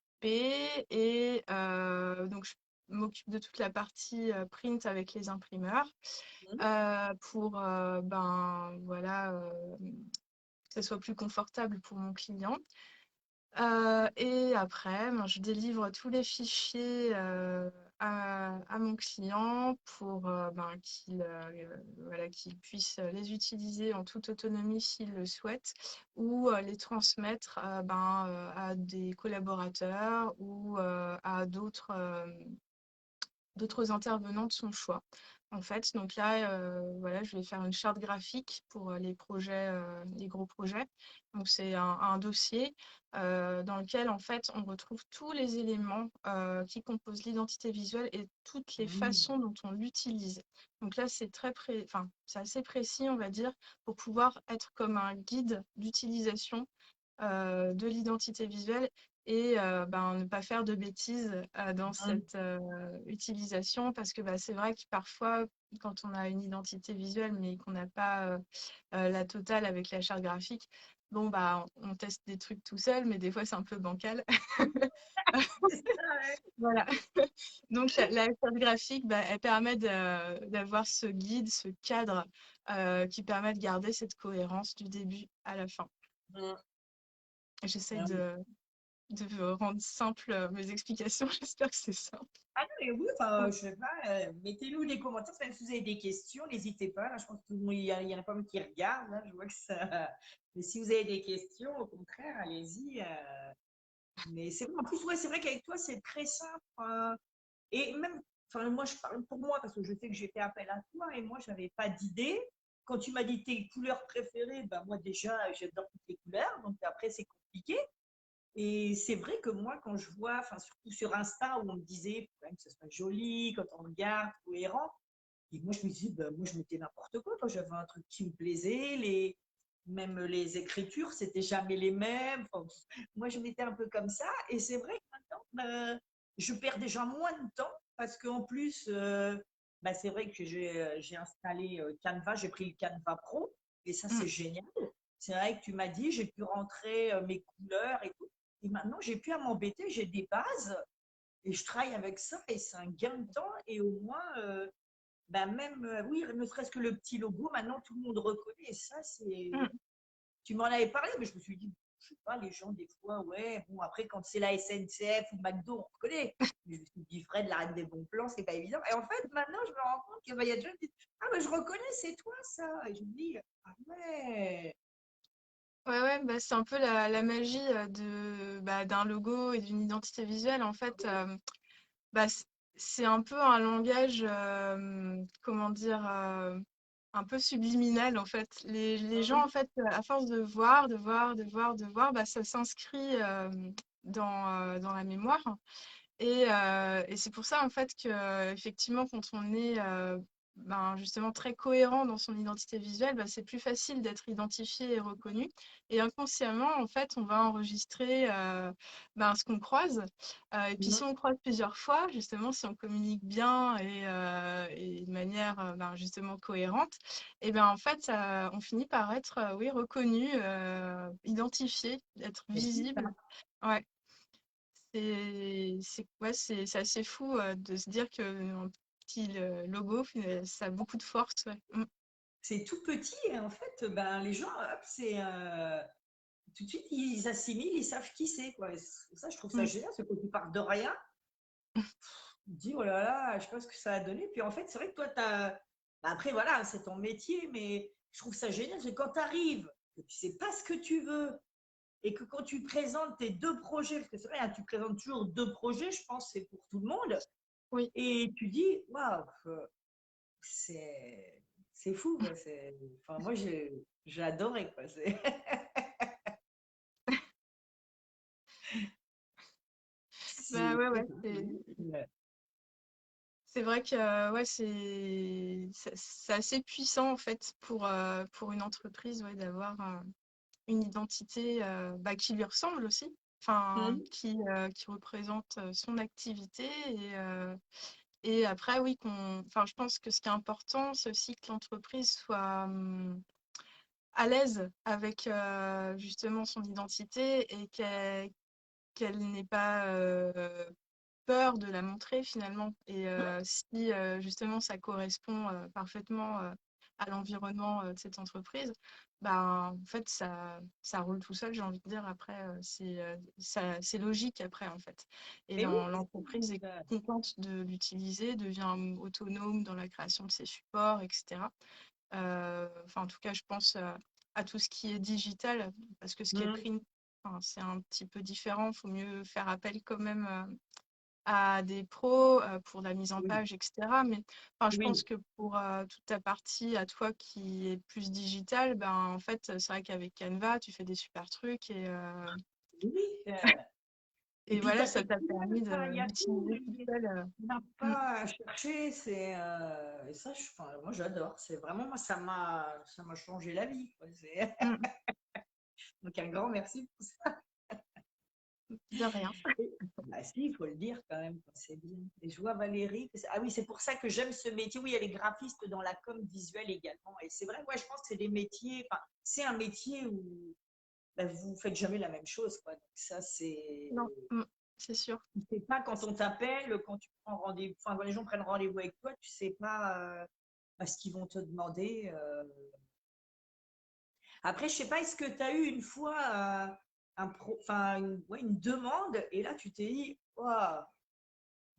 et donc je m'occupe de toute la partie print avec les imprimeurs pour voilà, que ce soit plus confortable pour mon client. Et après, je délivre tous les fichiers à mon client pour voilà, qu'il puisse les utiliser en toute autonomie s'il le souhaite ou les transmettre à des collaborateurs ou à d'autres intervenants de son choix. En fait, donc là, voilà, je vais faire une charte graphique pour les projets, les gros projets. Donc c'est un dossier dans lequel en fait on retrouve tous les éléments qui composent l'identité visuelle et toutes les façons dont on l'utilise. Donc là, c'est c'est assez précis, on va dire, pour pouvoir être comme un guide d'utilisation de l'identité visuelle et ne pas faire de bêtises dans cette utilisation parce que c'est vrai que parfois quand on a une identité visuelle mais qu'on n'a pas la totale avec la charte graphique, bon on teste des trucs tout seul mais des fois c'est un peu bancal. Voilà. Donc la charte graphique, elle permet d'avoir ce guide, ce cadre qui permet de garder cette cohérence du début à la fin. J'essaie de rendre simple mes explications. J'espère que c'est simple. Ah non, mais oui, enfin, je sais pas, mettez-nous des commentaires, même si vous avez des questions, n'hésitez pas. Là, je pense qu'il y en a pas mal qui regardent. Là, je vois que ça. Mais si vous avez des questions, au contraire, allez-y. Mais c'est vrai, en plus, ouais, c'est vrai qu'avec toi, c'est très simple. Et même, enfin, moi, je parle pour moi parce que je sais que j'ai fait appel à toi et moi, je n'avais pas d'idée. Quand tu m'as dit tes couleurs préférées, ben moi, déjà, j'adore toutes les couleurs. Donc après, c'est compliqué. Et c'est vrai que moi, quand je vois, enfin, surtout sur Insta, où on me disait faut quand même que ce soit joli, quand on regarde, cohérent, et moi, je me disais, ben, moi, je mettais n'importe quoi quand j'avais un truc qui me plaisait. Même les écritures, c'était jamais les mêmes. Enfin, moi, je mettais un peu comme ça. Et c'est vrai que je perds déjà moins de temps parce qu'en plus, bah, c'est vrai que j'ai installé Canva, j'ai pris le Canva Pro et ça, Mm. c'est génial. C'est vrai que tu m'as dit, j'ai pu rentrer mes couleurs et tout. Et maintenant, j'ai plus à m'embêter, j'ai des bases et je travaille avec ça et c'est un gain de temps et au moins, bah, même, oui, ne serait-ce que le petit logo, maintenant tout le monde reconnaît et ça, Mm. tu m'en avais parlé, mais je me suis dit, je sais pas, les gens, des fois, ouais, bon, après, quand c'est la SNCF ou McDo, on reconnaît. Mais je me suis dit, Fred, la reine des bons plans, c'est pas évident. Et en fait, maintenant, je me rends compte qu'il y a des gens qui disent, ah, mais je reconnais, c'est toi, ça. Et je me dis, ah ouais. Ouais, ouais, bah, c'est un peu la magie d'un logo et d'une identité visuelle. En fait, bah, c'est un peu un langage, comment dire, un peu subliminal, en fait. Les gens, en fait, à force de voir, de voir, de voir, de voir, bah, ça s'inscrit dans la mémoire. Et c'est pour ça, en fait, que effectivement, quand on est justement très cohérent dans son identité visuelle, bah, c'est plus facile d'être identifié et reconnu. Et inconsciemment, en fait, on va enregistrer ce qu'on croise. Et puis, si on croise plusieurs fois, justement, si on communique bien et de manière justement cohérente, et ben en fait, on finit par être oui, reconnu, identifié, être C'est fou, ça. visible. Ouais. Ouais, c'est assez fou de se dire qu'un petit logo, ça a beaucoup de force. Ouais. Mm. C'est tout petit. Et en fait, ben, les gens, hop, tout de suite, ils assimilent, ils savent qui c'est, quoi. Et ça, je trouve ça Mm. génial, parce que quand tu pars de rien, tu te dis, oh là là, je sais pas ce que ça a donné. Puis en fait, c'est vrai que toi, après, voilà, c'est ton métier, mais je trouve ça génial, parce que quand tu arrives, que tu sais pas ce que tu veux, et que quand tu présentes tes deux projets, parce que c'est vrai, hein, tu présentes toujours deux projets, je pense, c'est pour tout le monde, Oui. et tu dis, waouh, c'est fou, quoi. Enfin, moi, j'ai adoré, quoi. Bah ouais, ouais. Ouais. C'est vrai que ouais, c'est assez puissant en fait pour une entreprise ouais, d'avoir une identité qui lui ressemble aussi. Enfin, Mhm. qui représente son activité et après, oui, enfin, je pense que ce qui est important, c'est aussi que l'entreprise soit à l'aise avec justement son identité et qu'elle n'ait pas peur de la montrer finalement. Et si justement ça correspond parfaitement à l'environnement de cette entreprise, en fait, ça roule tout seul, j'ai envie de dire. Après, c'est logique après, en fait. Et Mais oui, l'entreprise est contente de l'utiliser, devient autonome dans la création de ses supports, etc. Enfin, en tout cas, je pense à tout ce qui est digital, parce que ce qui est mhm. print, enfin, c'est un petit peu différent. Il faut mieux faire appel quand même à des pros pour la mise en Oui, page, etc. Mais enfin, je pense oui, que pour toute ta partie à toi qui est plus digitale, en fait, c'est vrai qu'avec Canva, tu fais des super trucs oui. Et et puis, tu voilà, as ça tes t'a couleurs, permis il y a tout. d'utiliser tout seul. On n'a Mm, pas à chercher. Et ça, enfin, moi, j'adore. C'est vraiment, moi, ça m'a changé la vie, quoi. mm, Donc, un grand merci pour ça. de rien. Bah, si, il faut le dire quand même, quoi, c'est bien. Et je vois Valérie. Ah oui, c'est pour ça que j'aime ce métier. Oui, elle est graphiste dans la com visuelle également. Et c'est vrai, moi, je pense que c'est des métiers. Enfin, c'est un métier où bah, vous faites jamais la même chose, quoi. Donc ça, Non, c'est sûr. tu sais pas quand on t'appelle, quand tu prends rendez-vous, enfin, quand les gens prennent rendez-vous avec toi, tu sais pas ce qu'ils vont te demander. Après, je sais pas, est-ce que tu as eu une fois enfin, ouais, une demande et là, tu t'es dit, waouh,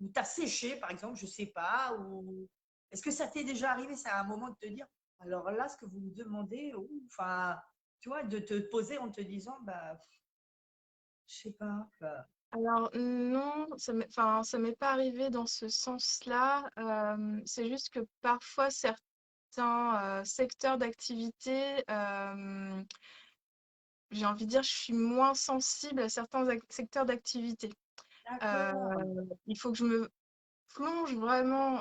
ou t'as séché, par exemple, je sais pas, ou est-ce que ça t'est déjà arrivé, c'est à un moment de te dire, alors là, ce que vous me demandez, ou, enfin, tu vois, de te poser en te disant, bah, je sais pas. Alors non, enfin, ça m'est pas arrivé dans ce sens-là. C'est juste que parfois certains secteurs d'activité, j'ai envie de dire, je suis moins sensible à certains secteurs d'activité. D'accord. Il faut que je me plonge vraiment,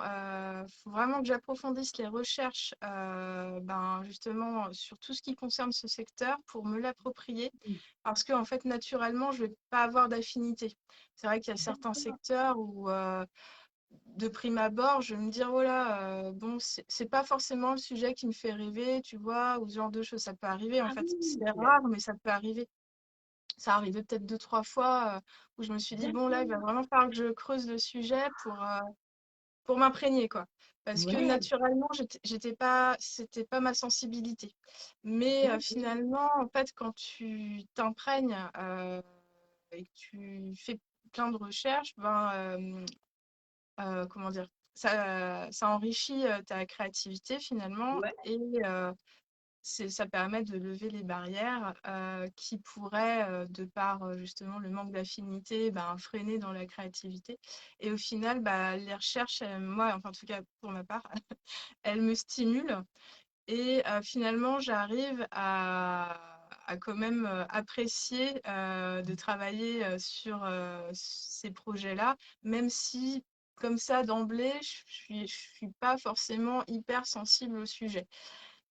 faut vraiment que j'approfondisse les recherches, justement, sur tout ce qui concerne ce secteur pour me l'approprier. Parce qu'en fait, naturellement, je vais pas avoir d'affinité. C'est vrai qu'il y a certains secteurs où, de prime abord, je vais me dire: «Oh là, bon, c'est pas forcément le sujet qui me fait rêver», tu vois? Ou ce genre de choses. Ça peut arriver, en Ah fait. oui, C'est rare, mais ça peut arriver. Ça arrivait peut-être 2-3 fois, où je me suis dit: «Bon, là, il va d'accord. vraiment falloir que je creuse le sujet pour m'imprégner, quoi». Parce que Ouais, naturellement, j'étais pas c'était pas ma sensibilité. Mais d'accord. finalement, en fait, quand tu t'imprègnes, et que tu fais plein de recherches, comment dire? Ça enrichit, ta créativité finalement Ouais. et ça permet de lever les barrières, qui pourraient, de par, justement le manque d'affinité, freiner dans la créativité et au final, les recherches, moi, enfin, en tout cas pour ma part, elles me stimulent et finalement j'arrive à quand même, apprécier, de travailler, sur, ces projets-là, même si comme ça d'emblée, je suis pas forcément hyper sensible au sujet.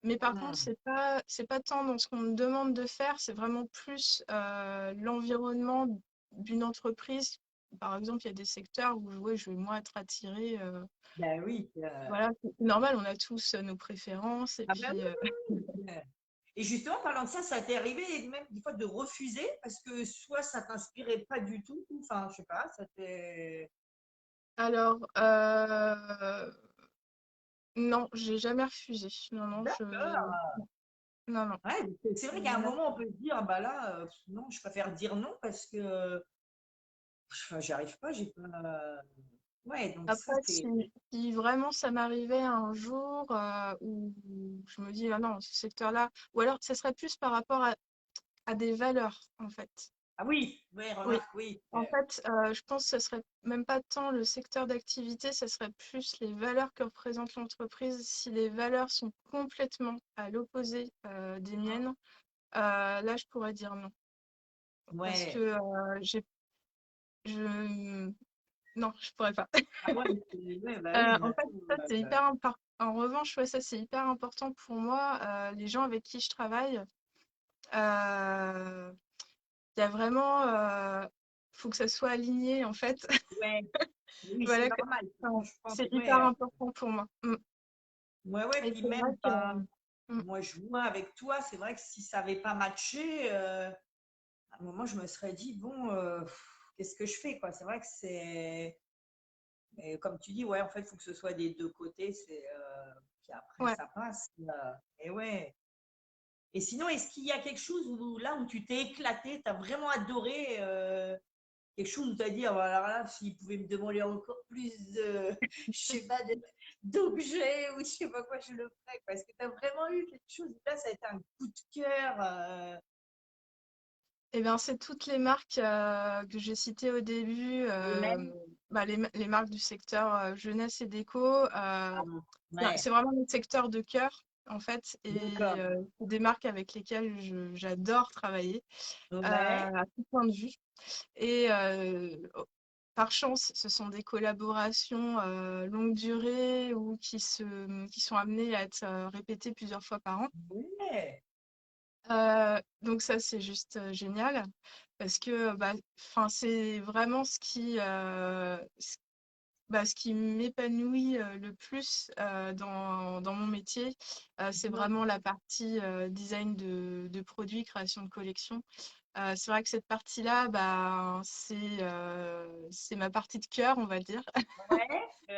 Mais par contre, Ah, c'est pas tant dans ce qu'on me demande de faire, c'est vraiment plus, l'environnement d'une entreprise. Par exemple, il y a des secteurs où ouais, je vais moins être attirée, ben oui. voilà, c'est normal, on a tous, nos préférences et Ah ben puis, oui, oui. Et justement, parlant de ça t'est arrivé même des fois de refuser parce que soit ça t'inspirait pas du tout, ou, enfin, je sais pas, ça t'est. alors, non, j'ai jamais refusé. Non, non, D'accord. non, non, Ouais, c'est vrai j'ai qu'à un jamais moment, on refusé. peut se dire, ah bah là, non, je préfère dire non parce que enfin, j'y arrive pas, j'ai pas. Ouais, donc ça, Après, c'est. si vraiment ça m'arrivait un jour, où je me dis: «Ah non, ce secteur-là» ou alors ce serait plus par rapport à des valeurs, en fait. Ah oui, ouais, Oui. remarque, oui. En fait, je pense que ce serait même pas tant le secteur d'activité, ce serait plus les valeurs que représente l'entreprise. Si les valeurs sont complètement à l'opposé, des miennes, là, je pourrais dire non. Parce que, Ouais. je non, je pourrais pas. Ah ouais, ouais, bah oui, mais En fait, attends, ça, c'est hyper impor en revanche, ouais, ça, c'est hyper important pour moi, les gens avec qui je travaille, il y a vraiment, faut que ça soit aligné, en fait. ouais, oui, c'est Voilà que normal. enfin, Je pense, c'est hyper ouais. important pour moi. Ouais, ouais, Et puis c'est vrai même, que ben, mmh, moi, je vois avec toi, c'est vrai que si ça n'avait pas matché, à un moment, je me serais dit, bon, qu'est-ce que je fais, quoi? C'est vrai que c'est. Et comme tu dis, ouais, en fait, il faut que ce soit des deux côtés, puis après, ouais. ça passe. Et ouais. Et sinon, est-ce qu'il y a quelque chose où, là où tu t'es éclaté, tu as vraiment adoré quelque chose où tu as dit, ah, bah, alors là, s'il pouvait me demander encore plus de, je sais pas, d'objets ou je sais pas quoi, je le ferais. Parce que tu as vraiment eu quelque chose, là, ça a été un coup de cœur. Et bien, c'est toutes les marques, que j'ai citées au début, Les mêmes. les marques du secteur, jeunesse et déco, Ouais, c'est vraiment mon secteur de cœur, en fait et d'accord. c'est des marques avec lesquelles j'adore travailler, Ouais, à tout point de vue et par chance, ce sont des collaborations, longue durée ou qui sont amenées à être, répétées plusieurs fois par an. ouais. Donc ça, c'est juste, génial parce que, enfin, c'est vraiment ce qui m'épanouit, le plus, dans mon métier. C'est vraiment la partie, design de produits, création de collections. C'est vrai que cette partie-là, c'est ma partie de cœur, on va dire. Ouais,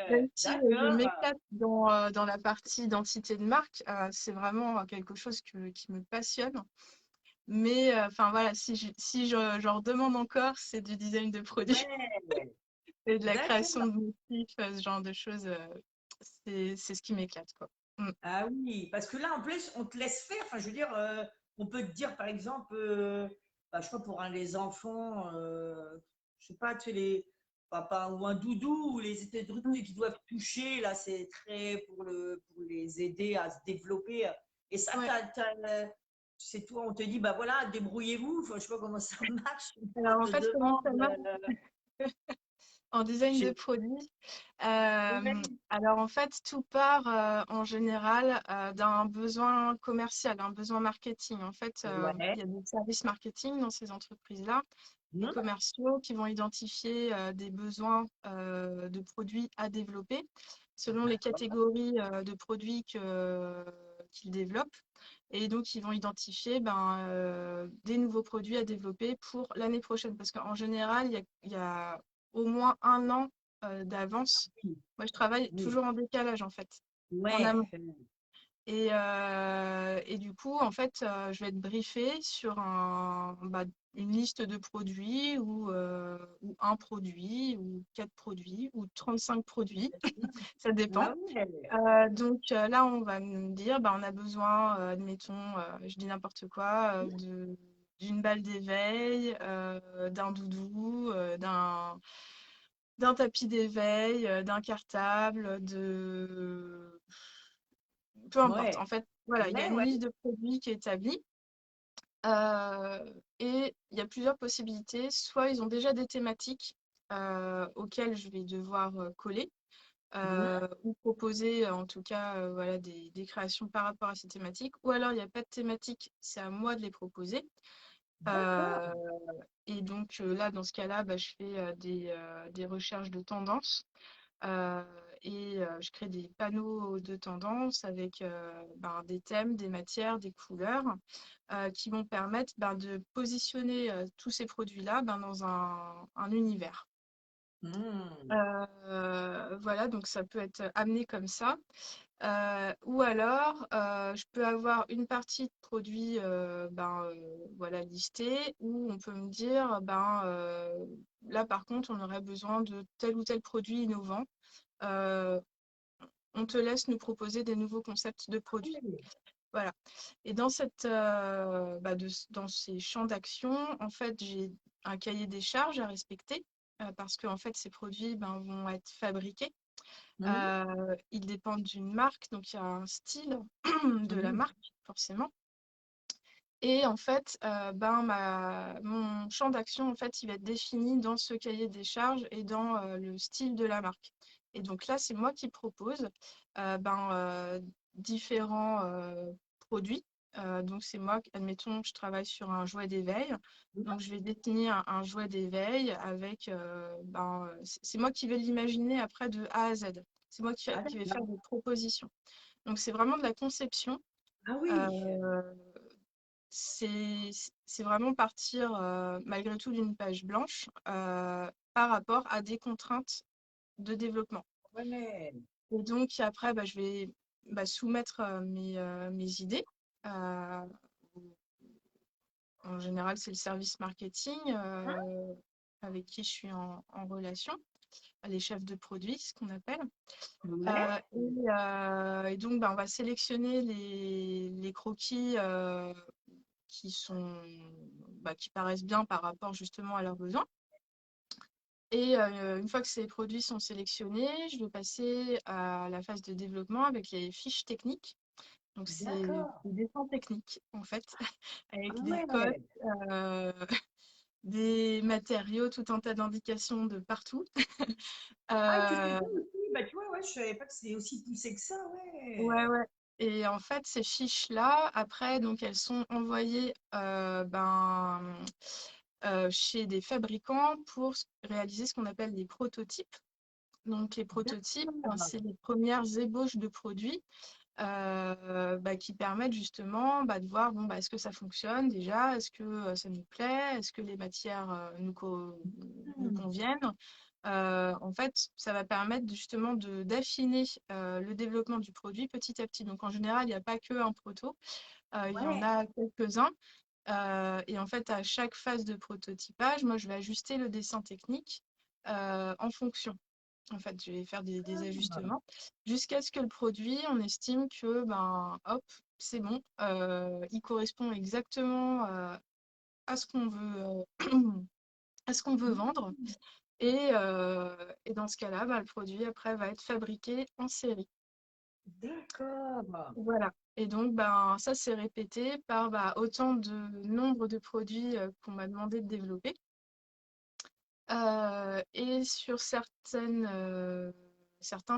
Même si, je d'accord. m'éclate dans la partie identité de marque, c'est vraiment quelque chose qui me passionne. Mais enfin voilà, si j'en redemande encore, c'est du design de produits Ouais, et de la création d'accord. de motifs, ce genre de choses, c'est ce qui m'éclate, quoi. Mmh. Ah oui, parce que là, en plus, on te laisse faire. Enfin, je veux dire, on peut te dire, par exemple, je sais pas, pour les enfants, je sais pas, tu sais, les papas ou un doudou, ou les trucs Mmh. qui doivent toucher, là, c'est très pour les aider à se développer. Et ça, Ouais. c'est toi, on te dit, bah voilà, débrouillez-vous. Enfin, je sais pas comment ça marche. On Alors en te fait, comment ça demande. marche? En design de J'ai- produit, Ouais. alors en fait, tout part en général d'un besoin commercial, un besoin marketing. En fait, il Ouais. y a des services marketing dans ces entreprises-là, des Mhm. commerciaux qui vont identifier des besoins de produits à développer selon les D'accord. catégories de produits qu'ils développent. Et donc, ils vont identifier des nouveaux produits à développer pour l'année prochaine. Parce qu'en général, il y a au moins un an d'avance. Oui. Moi, je travaille Oui. toujours en décalage, en fait, en Ouais. amont. Et du coup, en fait, je vais être briefée sur une liste de produits ou un produit ou 4 produits ou 35 produits. Ça dépend. Ah ouais. Donc là, on va me dire, on a besoin, admettons, je dis n'importe quoi, d'une balle d'éveil, d'un doudou, d'un tapis d'éveil, d'un cartable, peu importe. En Ouais. fait, voilà, il y a Ouais, une ouais. liste de produits qui est établie. Et il y a plusieurs possibilités. Soit ils ont déjà des thématiques auxquelles je vais devoir coller. Mhm. Ou proposer en tout cas voilà, des créations par rapport à ces thématiques. Ou alors il n'y a pas de thématique, c'est à moi de les proposer. D'accord. Euh, et donc là, dans ce cas-là, je fais des recherches de tendances euh, et je crée des panneaux de tendance avec des thèmes, des matières, des couleurs qui vont permettre de positionner tous ces produits-là dans un univers. Mhm. Voilà, donc ça peut être amené comme ça. Ou alors, je peux avoir une partie de produits voilà, listés où on peut me dire, là par contre, on aurait besoin de tel ou tel produit innovant. Euh, on te laisse nous proposer des nouveaux concepts de Ah produits. ouais. Voilà. Et dans ces champs d'action, en fait, j'ai un cahier des charges à respecter parce que en fait, ces produits vont être fabriqués. Mhm. Ils dépendent d'une marque, donc il y a un style de la Mhm. marque, forcément. Et en fait, mon champ d'action, en fait, il va être défini dans ce cahier des charges et dans le style de la marque. Et donc là, c'est moi qui propose différents produits. Donc c'est moi, admettons, je travaille sur un jouet d'éveil. Donc je vais définir un jouet d'éveil avec, c'est moi qui vais l'imaginer après de A à Z. C'est moi Ah qui vais faire d'accord. des propositions. Donc c'est vraiment de la conception. Ah oui. Euh, c'est c'est vraiment partir malgré tout d'une page blanche par rapport à des contraintes de développement. Ouais. Et donc après, je vais soumettre mes idées. Euh, En général, c'est le service marketing avec qui je suis en relation, les chefs de produits, ce qu'on appelle. Ouais. Et donc, on va sélectionner les croquis qui paraissent bien par rapport justement à leurs besoins. Et une fois que ces produits sont sélectionnés, je vais passer à la phase de développement avec les fiches techniques. Donc, c'est D'accord. des dessins techniques, en fait, Ah avec des codes, ouais. euh, des matériaux, tout un tas d'indications de partout. Ah, et tu fais Euh, ça aussi? Bah, tu vois, ouais, je savais pas que c'est aussi poussé que ça, ouais, ouais. ouais. Et en fait, ces fiches-là, après, donc, elles sont envoyées chez des fabricants pour réaliser ce qu'on appelle des prototypes. Donc, les prototypes, D'accord. c'est les premières ébauches de produits qui permettent justement de voir est-ce que ça fonctionne déjà, est-ce que ça nous plaît, est-ce que les matières nous Hmm. conviennent. En fait, ça va permettre justement d'affiner le développement du produit petit à petit. Donc, en général, il n'y a pas que un proto, il y en Ouais. a quelques-uns. Et en fait, à chaque phase de prototypage, moi, je vais ajuster le dessin technique en fonction. En fait, je vais faire des ajustements jusqu'à ce que le produit, on estime que, hop, c'est bon, il correspond exactement à ce qu'on veut, à ce qu'on veut vendre. Et dans ce cas-là, le produit, après, va être fabriqué en série. D'accord. Voilà. Et donc, ça, c'est répété par autant de nombre de produits qu'on m'a demandé de développer. Et sur certains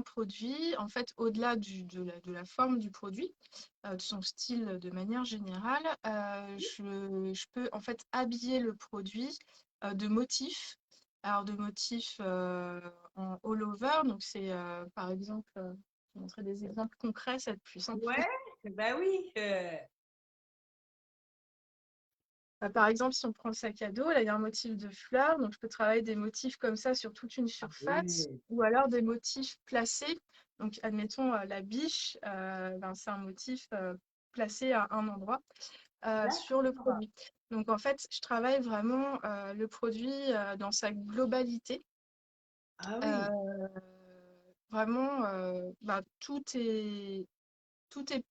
produits, en fait, au-delà de la forme du produit, de son style de manière générale, je peux en fait habiller le produit de motifs. Alors de motifs en all over, donc c'est par exemple, je vais montrer des exemples concrets, ça va être plus simple. Ouais, bah oui. Par exemple, si on prend le sac à dos, là, il y a un motif de fleurs, donc je peux travailler des motifs comme ça sur toute une Ah surface, ouais. ou alors des motifs placés. Donc, admettons, la biche, c'est un motif placé à un endroit sur le D'accord. produit. Donc, en fait, je travaille vraiment le produit dans sa globalité. Ah Euh, oui. Vraiment, tout est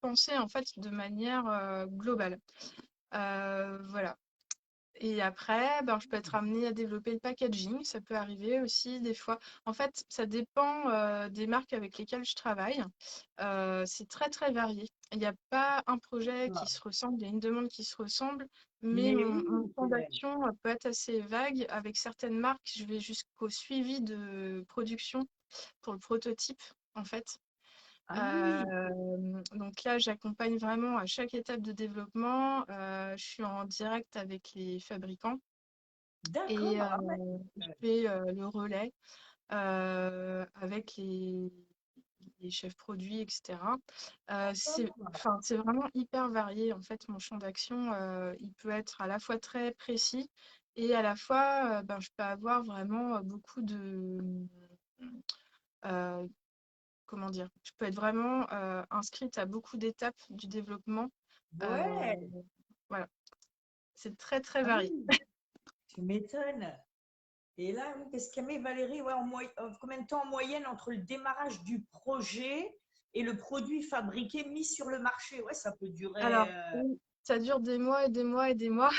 pensé en fait de manière globale. Voilà. Et après, ben, je peux être amenée à développer le packaging. Ça peut arriver aussi des fois. En fait, ça dépend des marques avec lesquelles je travaille. C'est très, très varié. Il n'y a pas un projet qui se ressemble, il y a une demande qui se ressemble, mais Mais mon oui. plan d'action peut être assez vague. Avec certaines marques, je vais jusqu'au suivi de production pour le prototype, en fait. Ah oui. Donc là, j'accompagne vraiment à chaque étape de développement. Je suis en direct avec les fabricants D'accord. et Ah ouais. je fais le relais avec les chefs produits, etc. D'accord. C'est vraiment hyper varié. En fait, mon champ d'action, il peut être à la fois très précis et à la fois, je peux avoir vraiment beaucoup euh, comment dire, je peux être vraiment inscrite à beaucoup d'étapes du développement. Euh, Ouais. voilà, c'est très très Ah varié. oui. Tu m'étonnes. Et là, oui, qu'est-ce qu'elle met Valérie? Ouais, combien de temps en moyenne entre le démarrage du projet et le produit fabriqué mis sur le marché? Ouais, ça peut durer. Alors, oui, ça dure des mois et des mois et des mois.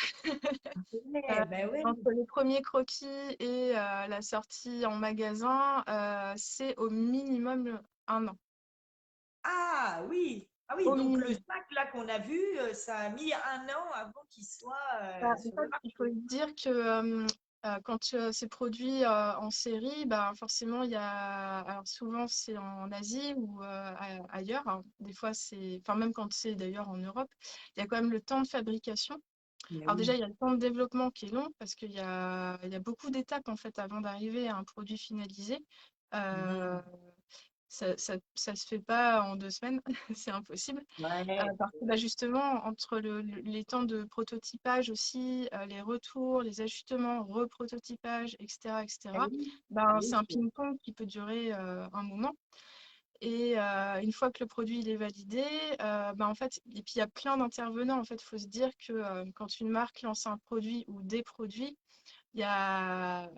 Euh, Ouais, ben ouais. Entre les premiers croquis et la sortie en magasin, c'est au minimum un an. Ah oui. Ah oui, Au donc le minimum. sac là qu'on a vu, ça a mis un an avant qu'il soit En sur le fait, il faut marché. se dire que quand c'est produit en série, forcément, il y a. Alors, souvent, c'est en Asie ou ailleurs, hein. Des fois, c'est. Enfin, même quand c'est d'ailleurs en Europe, il y a quand même le temps de fabrication. Mais Alors, déjà, oui. il y a le temps de développement qui est long parce il y a beaucoup d'étapes en fait avant d'arriver à un produit finalisé. Euh, Mhm. ça se fait pas en 2 semaines, c'est impossible. Ouais. Parce que justement, entre les temps de prototypage aussi, les retours, les ajustements, reprototypage, etc., Ah etc., oui. Ah c'est oui. un ping-pong qui peut durer un moment. Et une fois que le produit il est validé, en fait, et puis il y a plein d'intervenants. En fait, il faut se dire que quand une marque lance un produit ou des produits, il y a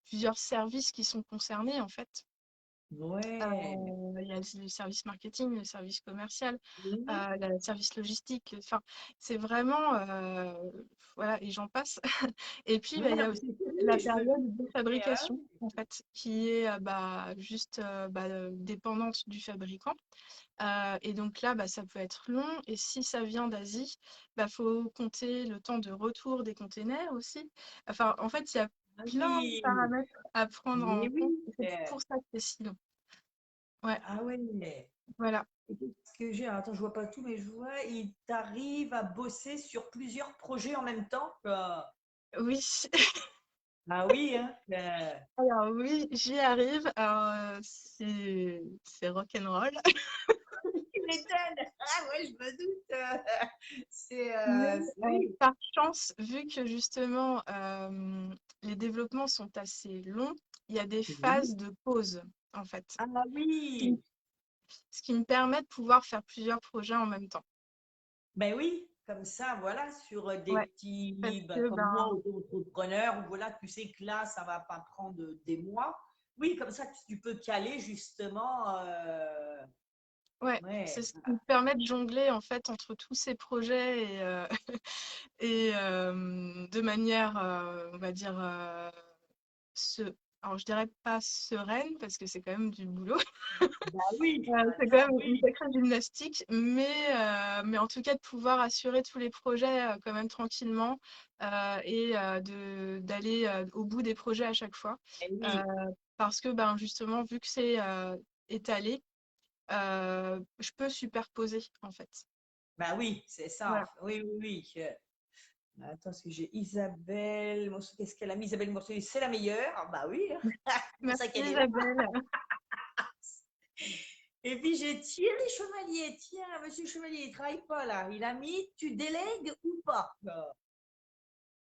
plusieurs services qui sont concernés, en fait. Ouais. Il y a le service marketing, le service commercial, Mhm. le service logistique. Enfin, c'est vraiment, voilà, et j'en passe. Et puis, Ouais, il y non, a mais aussi c'est oui, la oui, je me période de doute. Mais, ah fabrication, oui. en fait, qui est juste dépendante du fabricant. Et donc là, ça peut être long. Et si ça vient d'Asie, faut compter le temps de retour des containers aussi. Enfin, en fait, il y a Ah plein de oui. paramètres à prendre Mais en compte. oui. Et c'est pour ça que c'est si long. Ouais, Ah ouais. voilà. Et qu'est-ce que j'ai? Attends, je vois pas tout, mais je vois, il t'arrive à bosser sur plusieurs projets en même temps, quoi. Oui. Ah oui, hein. Alors oui, j'y arrive. Alors, c'est rock'n'roll. Tu m'étonnes. Ah ouais, je me doute. Mais Oui. par chance, vu que justement les développements sont assez longs, il y a des Oui. phases de pause en fait. Ah Ce oui. ce qui me permet de pouvoir faire plusieurs projets en même temps. Ben oui, comme ça, voilà, sur des Ouais, parce petits, ben, que comme moi, auto-entrepreneur, où voilà, tu sais que là, ça va pas prendre des mois. Oui, comme ça, tu peux caler justement. ouais, c'est Ouais. ce qui me permet de jongler en fait entre tous ces projets et, et de manière, on va dire, se- alors je dirais pas sereine parce que c'est quand même du boulot. Bah oui, C'est quand attends, même une oui. sacrée gymnastique, mais en tout cas de pouvoir assurer tous les projets quand même tranquillement et d'aller au bout des projets à chaque fois. Eh Euh, oui, Parce que ben, justement, vu que c'est étalé, je peux superposer en fait. bah oui, c'est ça. Voilà. Oui, oui, oui. Attends, parce que j'ai Isabelle. Qu'est-ce qu'elle a mis? Isabelle Morceau, c'est la meilleure. Ah, bah oui, c'est pour ça Merci qu'elle est là. Isabelle. Et puis j'ai Thierry Chevalier. Tiens, monsieur Chevalier, il ne travaille pas là. Il a mis tu délègues ou pas?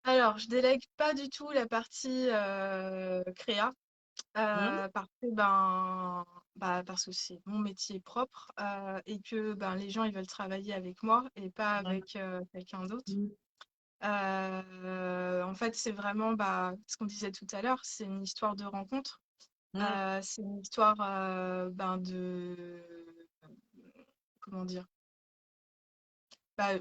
Alors, je délègue pas du tout la partie créa. Hum, Parce que c'est mon métier propre et que ben, les gens ils veulent travailler avec moi et pas hum, avec quelqu'un d'autre. hum, En fait, c'est vraiment ce qu'on disait tout à l'heure, c'est une histoire de rencontre. hum, C'est une histoire comment dire?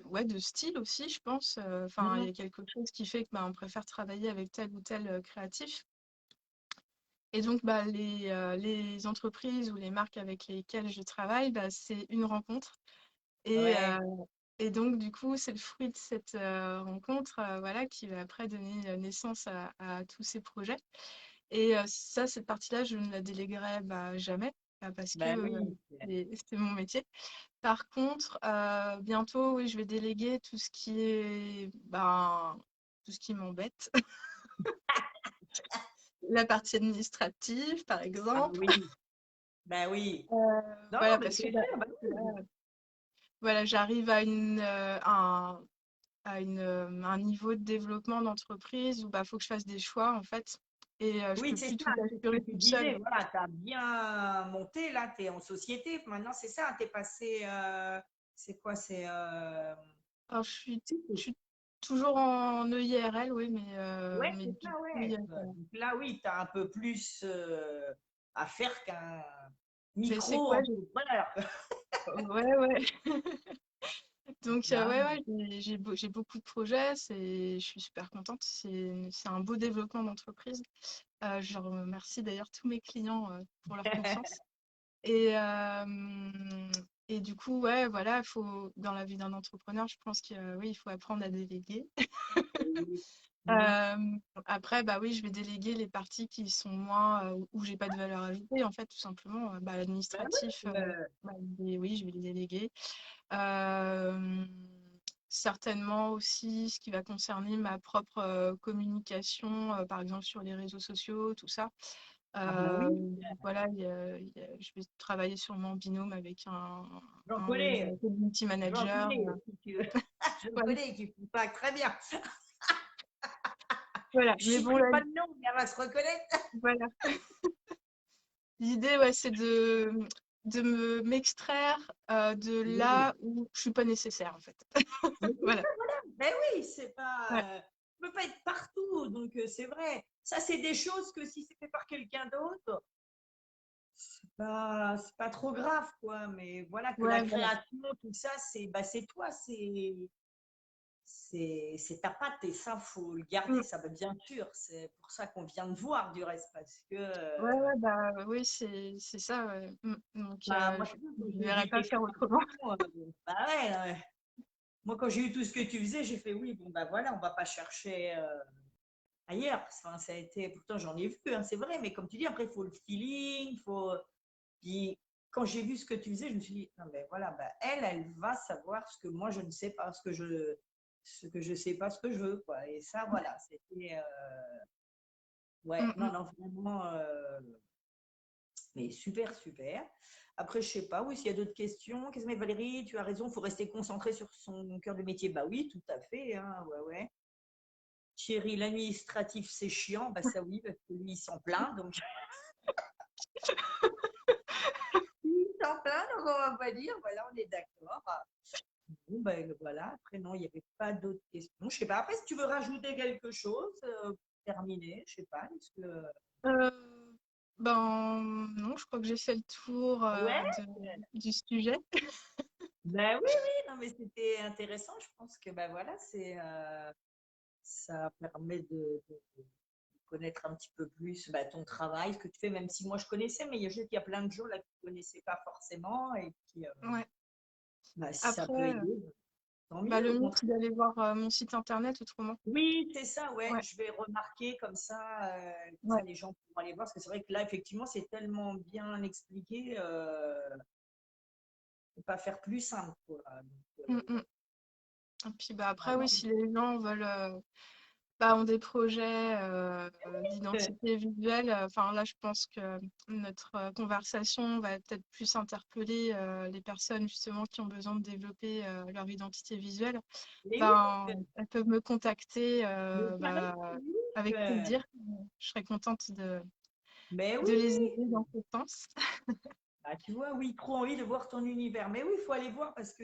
Ouais, de style aussi, je pense. Enfin, il y hum. a quelque chose qui fait que on préfère travailler avec tel ou tel créatif. Et donc, les entreprises ou les marques avec lesquelles je travaille, c'est une rencontre. Et, Ouais, et donc, du coup, c'est le fruit de cette rencontre voilà, qui va après donner naissance à tous ces projets. Et ça, cette partie-là, je ne la déléguerai jamais parce que ben oui. c'est mon métier. Par contre, bientôt, oui, je vais déléguer tout ce qui est tout ce qui m'embête. La partie administrative, par Ah exemple. oui, ben oui. Euh, Non, non, voilà, mais parce que c'est clair, ben oui. voilà, j'arrive à un niveau de développement d'entreprise où faut que je fasse des choix, en fait. Et je Oui, peux c'est plus ça, tout c'est ce assurer que tu toute seule. disais. Voilà, tu as bien monté, là, tu es en société. Maintenant, c'est ça, tu es passé. C'est quoi? Alors, je suis toujours en EIRL, oui, Ouais, mais c'est du ça, coup, ouais. Donc là, oui, tu as un peu plus à faire qu'un mais c'est quoi? micro-entrepreneur. Ouais, ouais. Donc, Non, ouais, ouais, j'ai beaucoup de projets, je suis super contente. C'est un beau développement d'entreprise. Je remercie d'ailleurs tous mes clients pour leur confiance. Et, et du coup, ouais, voilà, dans la vie d'un entrepreneur, je pense que oui, il faut apprendre à déléguer. oui. Mm. Euh, Après, oui, je vais déléguer les parties qui sont moins, où j'ai pas de valeur ajoutée, en fait, tout simplement. Ben oui, L'administratif, oui, je vais les déléguer. Euh, Certainement aussi ce qui va concerner ma propre communication, par exemple sur les réseaux sociaux, tout ça. ah ben Euh, oui, voilà, je vais travailler sur mon binôme avec j'en un connais, community j'en manager. connais, si tu veux. Je Voilà, connais qui font ça très bien. voilà. Je Mais bon, citerai là, pas de nom, mais elle va se reconnaître. voilà. L'idée, ouais, c'est de m'extraire de Oui. là où je suis pas nécessaire, en fait. Mais c'est Voilà. ça, voilà. Ben oui, c'est Ouais. pas. Tu peux pas être partout, donc c'est vrai. Ça, c'est des choses que si c'est fait par quelqu'un d'autre, c'est pas trop grave, quoi. Mais voilà, que la Ouais, voilà. création, tout ça, c'est toi, c'est ta patte et ça, faut le Mm. garder, ça, bien sûr. C'est pour ça qu'on vient de voir du reste, parce que Ouais, ouais, oui, c'est ça, ouais. Donc, moi, je tu vois, quand ne j'ai verrai vu pas tes faire autrement. créations, bah ouais, ouais. Moi, quand j'ai eu tout ce que tu faisais, j'ai fait oui, bon, bah voilà, on va pas chercher ailleurs. Enfin, ça a été, pourtant, j'en ai vu, hein, c'est vrai, mais comme tu dis, après, il faut le feeling, faut. Puis, quand j'ai vu ce que tu faisais, je me suis dit, non, mais voilà, bah, elle va savoir ce que moi, je ne sais pas, ce que je sais pas, ce que je veux, quoi. Et ça, voilà, c'était. Ouais, Mm, non, mm. non, vraiment. Mais super, super. Après, je sais pas, oui, s'il y a d'autres questions. Qu'est-ce que mais Valérie, tu as raison, il faut rester concentré sur son cœur de métier. Bah oui, tout à fait, hein, ouais, ouais. Thierry, l'administratif, c'est chiant. Bah ça oui, parce que lui, il s'en plaint. Donc, il s'en plaint, donc on va pas dire. Voilà, on est d'accord. Bon, ben voilà. Après, non, il n'y avait pas d'autres questions. Je sais pas. Après, si tu veux rajouter quelque chose, pour terminer, je sais pas. Est-ce que... Euh, non, je crois que j'ai fait le tour Ouais, du sujet. ben oui, oui, non, mais c'était intéressant. Je pense que ben voilà, ça permet de connaître un petit peu plus ton travail, ce que tu fais, même si moi je connaissais, mais je sais qu'il y a plein de gens là qui ne connaissaient pas forcément. Et puis, Ouais. si ça peut Après, aider, tant bah, mieux, le au mieux, contraire. c'est d'aller voir mon site internet autrement. Oui, c'est ça, ouais. Ouais, Je vais remarquer comme ça ouais. les gens pourront aller voir. Parce que c'est vrai que là, effectivement, c'est tellement bien expliqué, ne pas faire plus simple, quoi. Donc, Mm, mm. Et puis bah, après, oui, vraiment, si les gens veulent, bah, ont des projets d'identité visuelle, enfin là, je pense que notre conversation va peut-être plus interpeller les personnes justement qui ont besoin de développer leur identité visuelle. mais oui, Ben, elles peuvent me contacter mais carrément, bah, oui. avec plaisir. Je serais contente Mais de les oui, aider dans ce sens. bah, tu vois, oui, trop envie de voir ton univers. Mais oui, il faut aller voir parce que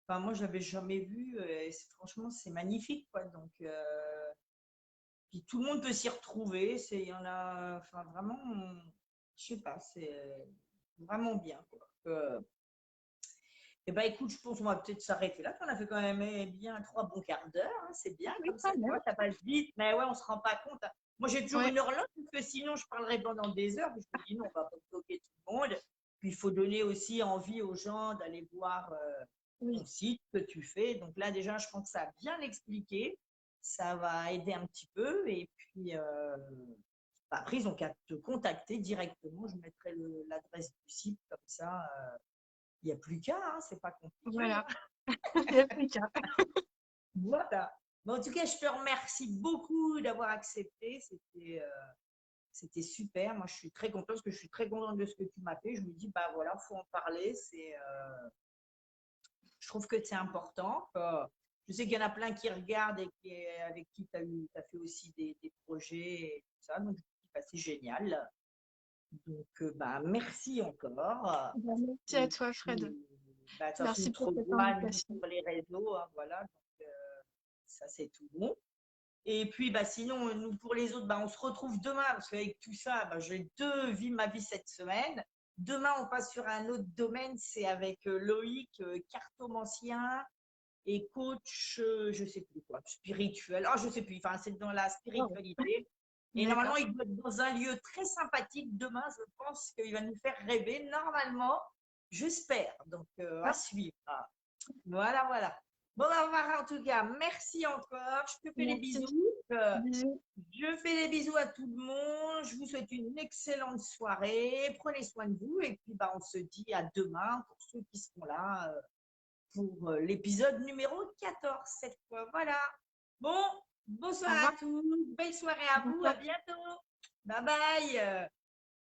enfin, moi, j'avais jamais vu. Et franchement, c'est magnifique, quoi. Donc, puis tout le monde peut s'y retrouver. Il y en a, enfin, vraiment, je sais pas, c'est vraiment bien, quoi. Eh ben, écoute, je pense qu'on va peut-être s'arrêter là. On a fait quand même bien 3 bons quarts d'heure, hein. C'est bien Oui, comme ça, quand tu même. vois, ça passe vite. Mais ouais, on se rend pas compte, hein. Moi, j'ai toujours Ouais, une horloge parce que sinon, je parlerai pendant des heures. Puis je me dis non, on va pas bloquer tout le monde. Puis il faut donner aussi envie aux gens d'aller voir ton oui, site, ce que tu fais. Donc là, déjà, je pense que ça a bien expliqué. Ça va aider un petit peu. Et puis, après, ils n'ont qu'à te contacter directement. Je mettrai l'adresse du site comme ça. Il n'y a plus qu'à, hein, c'est pas compliqué, voilà. hein. Il n'y a plus qu'à. Voilà. Mais en tout cas, je te remercie beaucoup d'avoir accepté. C'était super. Moi, je suis très contente parce que je suis très contente de ce que tu m'as fait. Je me dis, bah voilà, faut en parler. Je trouve que c'est important. Je sais qu'il y en a plein qui regardent et avec qui tu as fait aussi des projets et tout ça. Donc, je me dis, bah, c'est génial. Donc, bah, merci encore. Bah, merci à Et toi, Fred. puis, bah, de toute façon, on Merci te pour cette revoit nous, invitation. sur les réseaux, hein, voilà. Donc, ça, c'est tout bon. Et puis, bah, sinon, nous, pour les autres, bah, on se retrouve demain, parce qu'avec tout ça, bah, j'ai ma vie cette semaine. Demain, on passe sur un autre domaine, c'est avec Loïc, cartomancien et coach, je sais plus quoi, spirituel. Oh, je sais plus, enfin, c'est dans la Oh, spiritualité. Et normalement, d'accord. il doit être dans un lieu très sympathique demain. Je pense qu'il va nous faire rêver. Normalement, j'espère. Donc, à Ah, suivre. Voilà, voilà. Bon, bah, Mara, en tout cas, merci encore. Je te fais les merci. bisous. Euh, Bisous. je fais des bisous à tout le monde. Je vous souhaite une excellente soirée. Prenez soin de vous. Et puis, bah, on se dit à demain pour ceux qui seront là pour l'épisode numéro 14 cette fois. Voilà. Bon, Au bonsoir revoir. à tous. Belle soirée à vous. À Bonsoir. bientôt. Bye bye.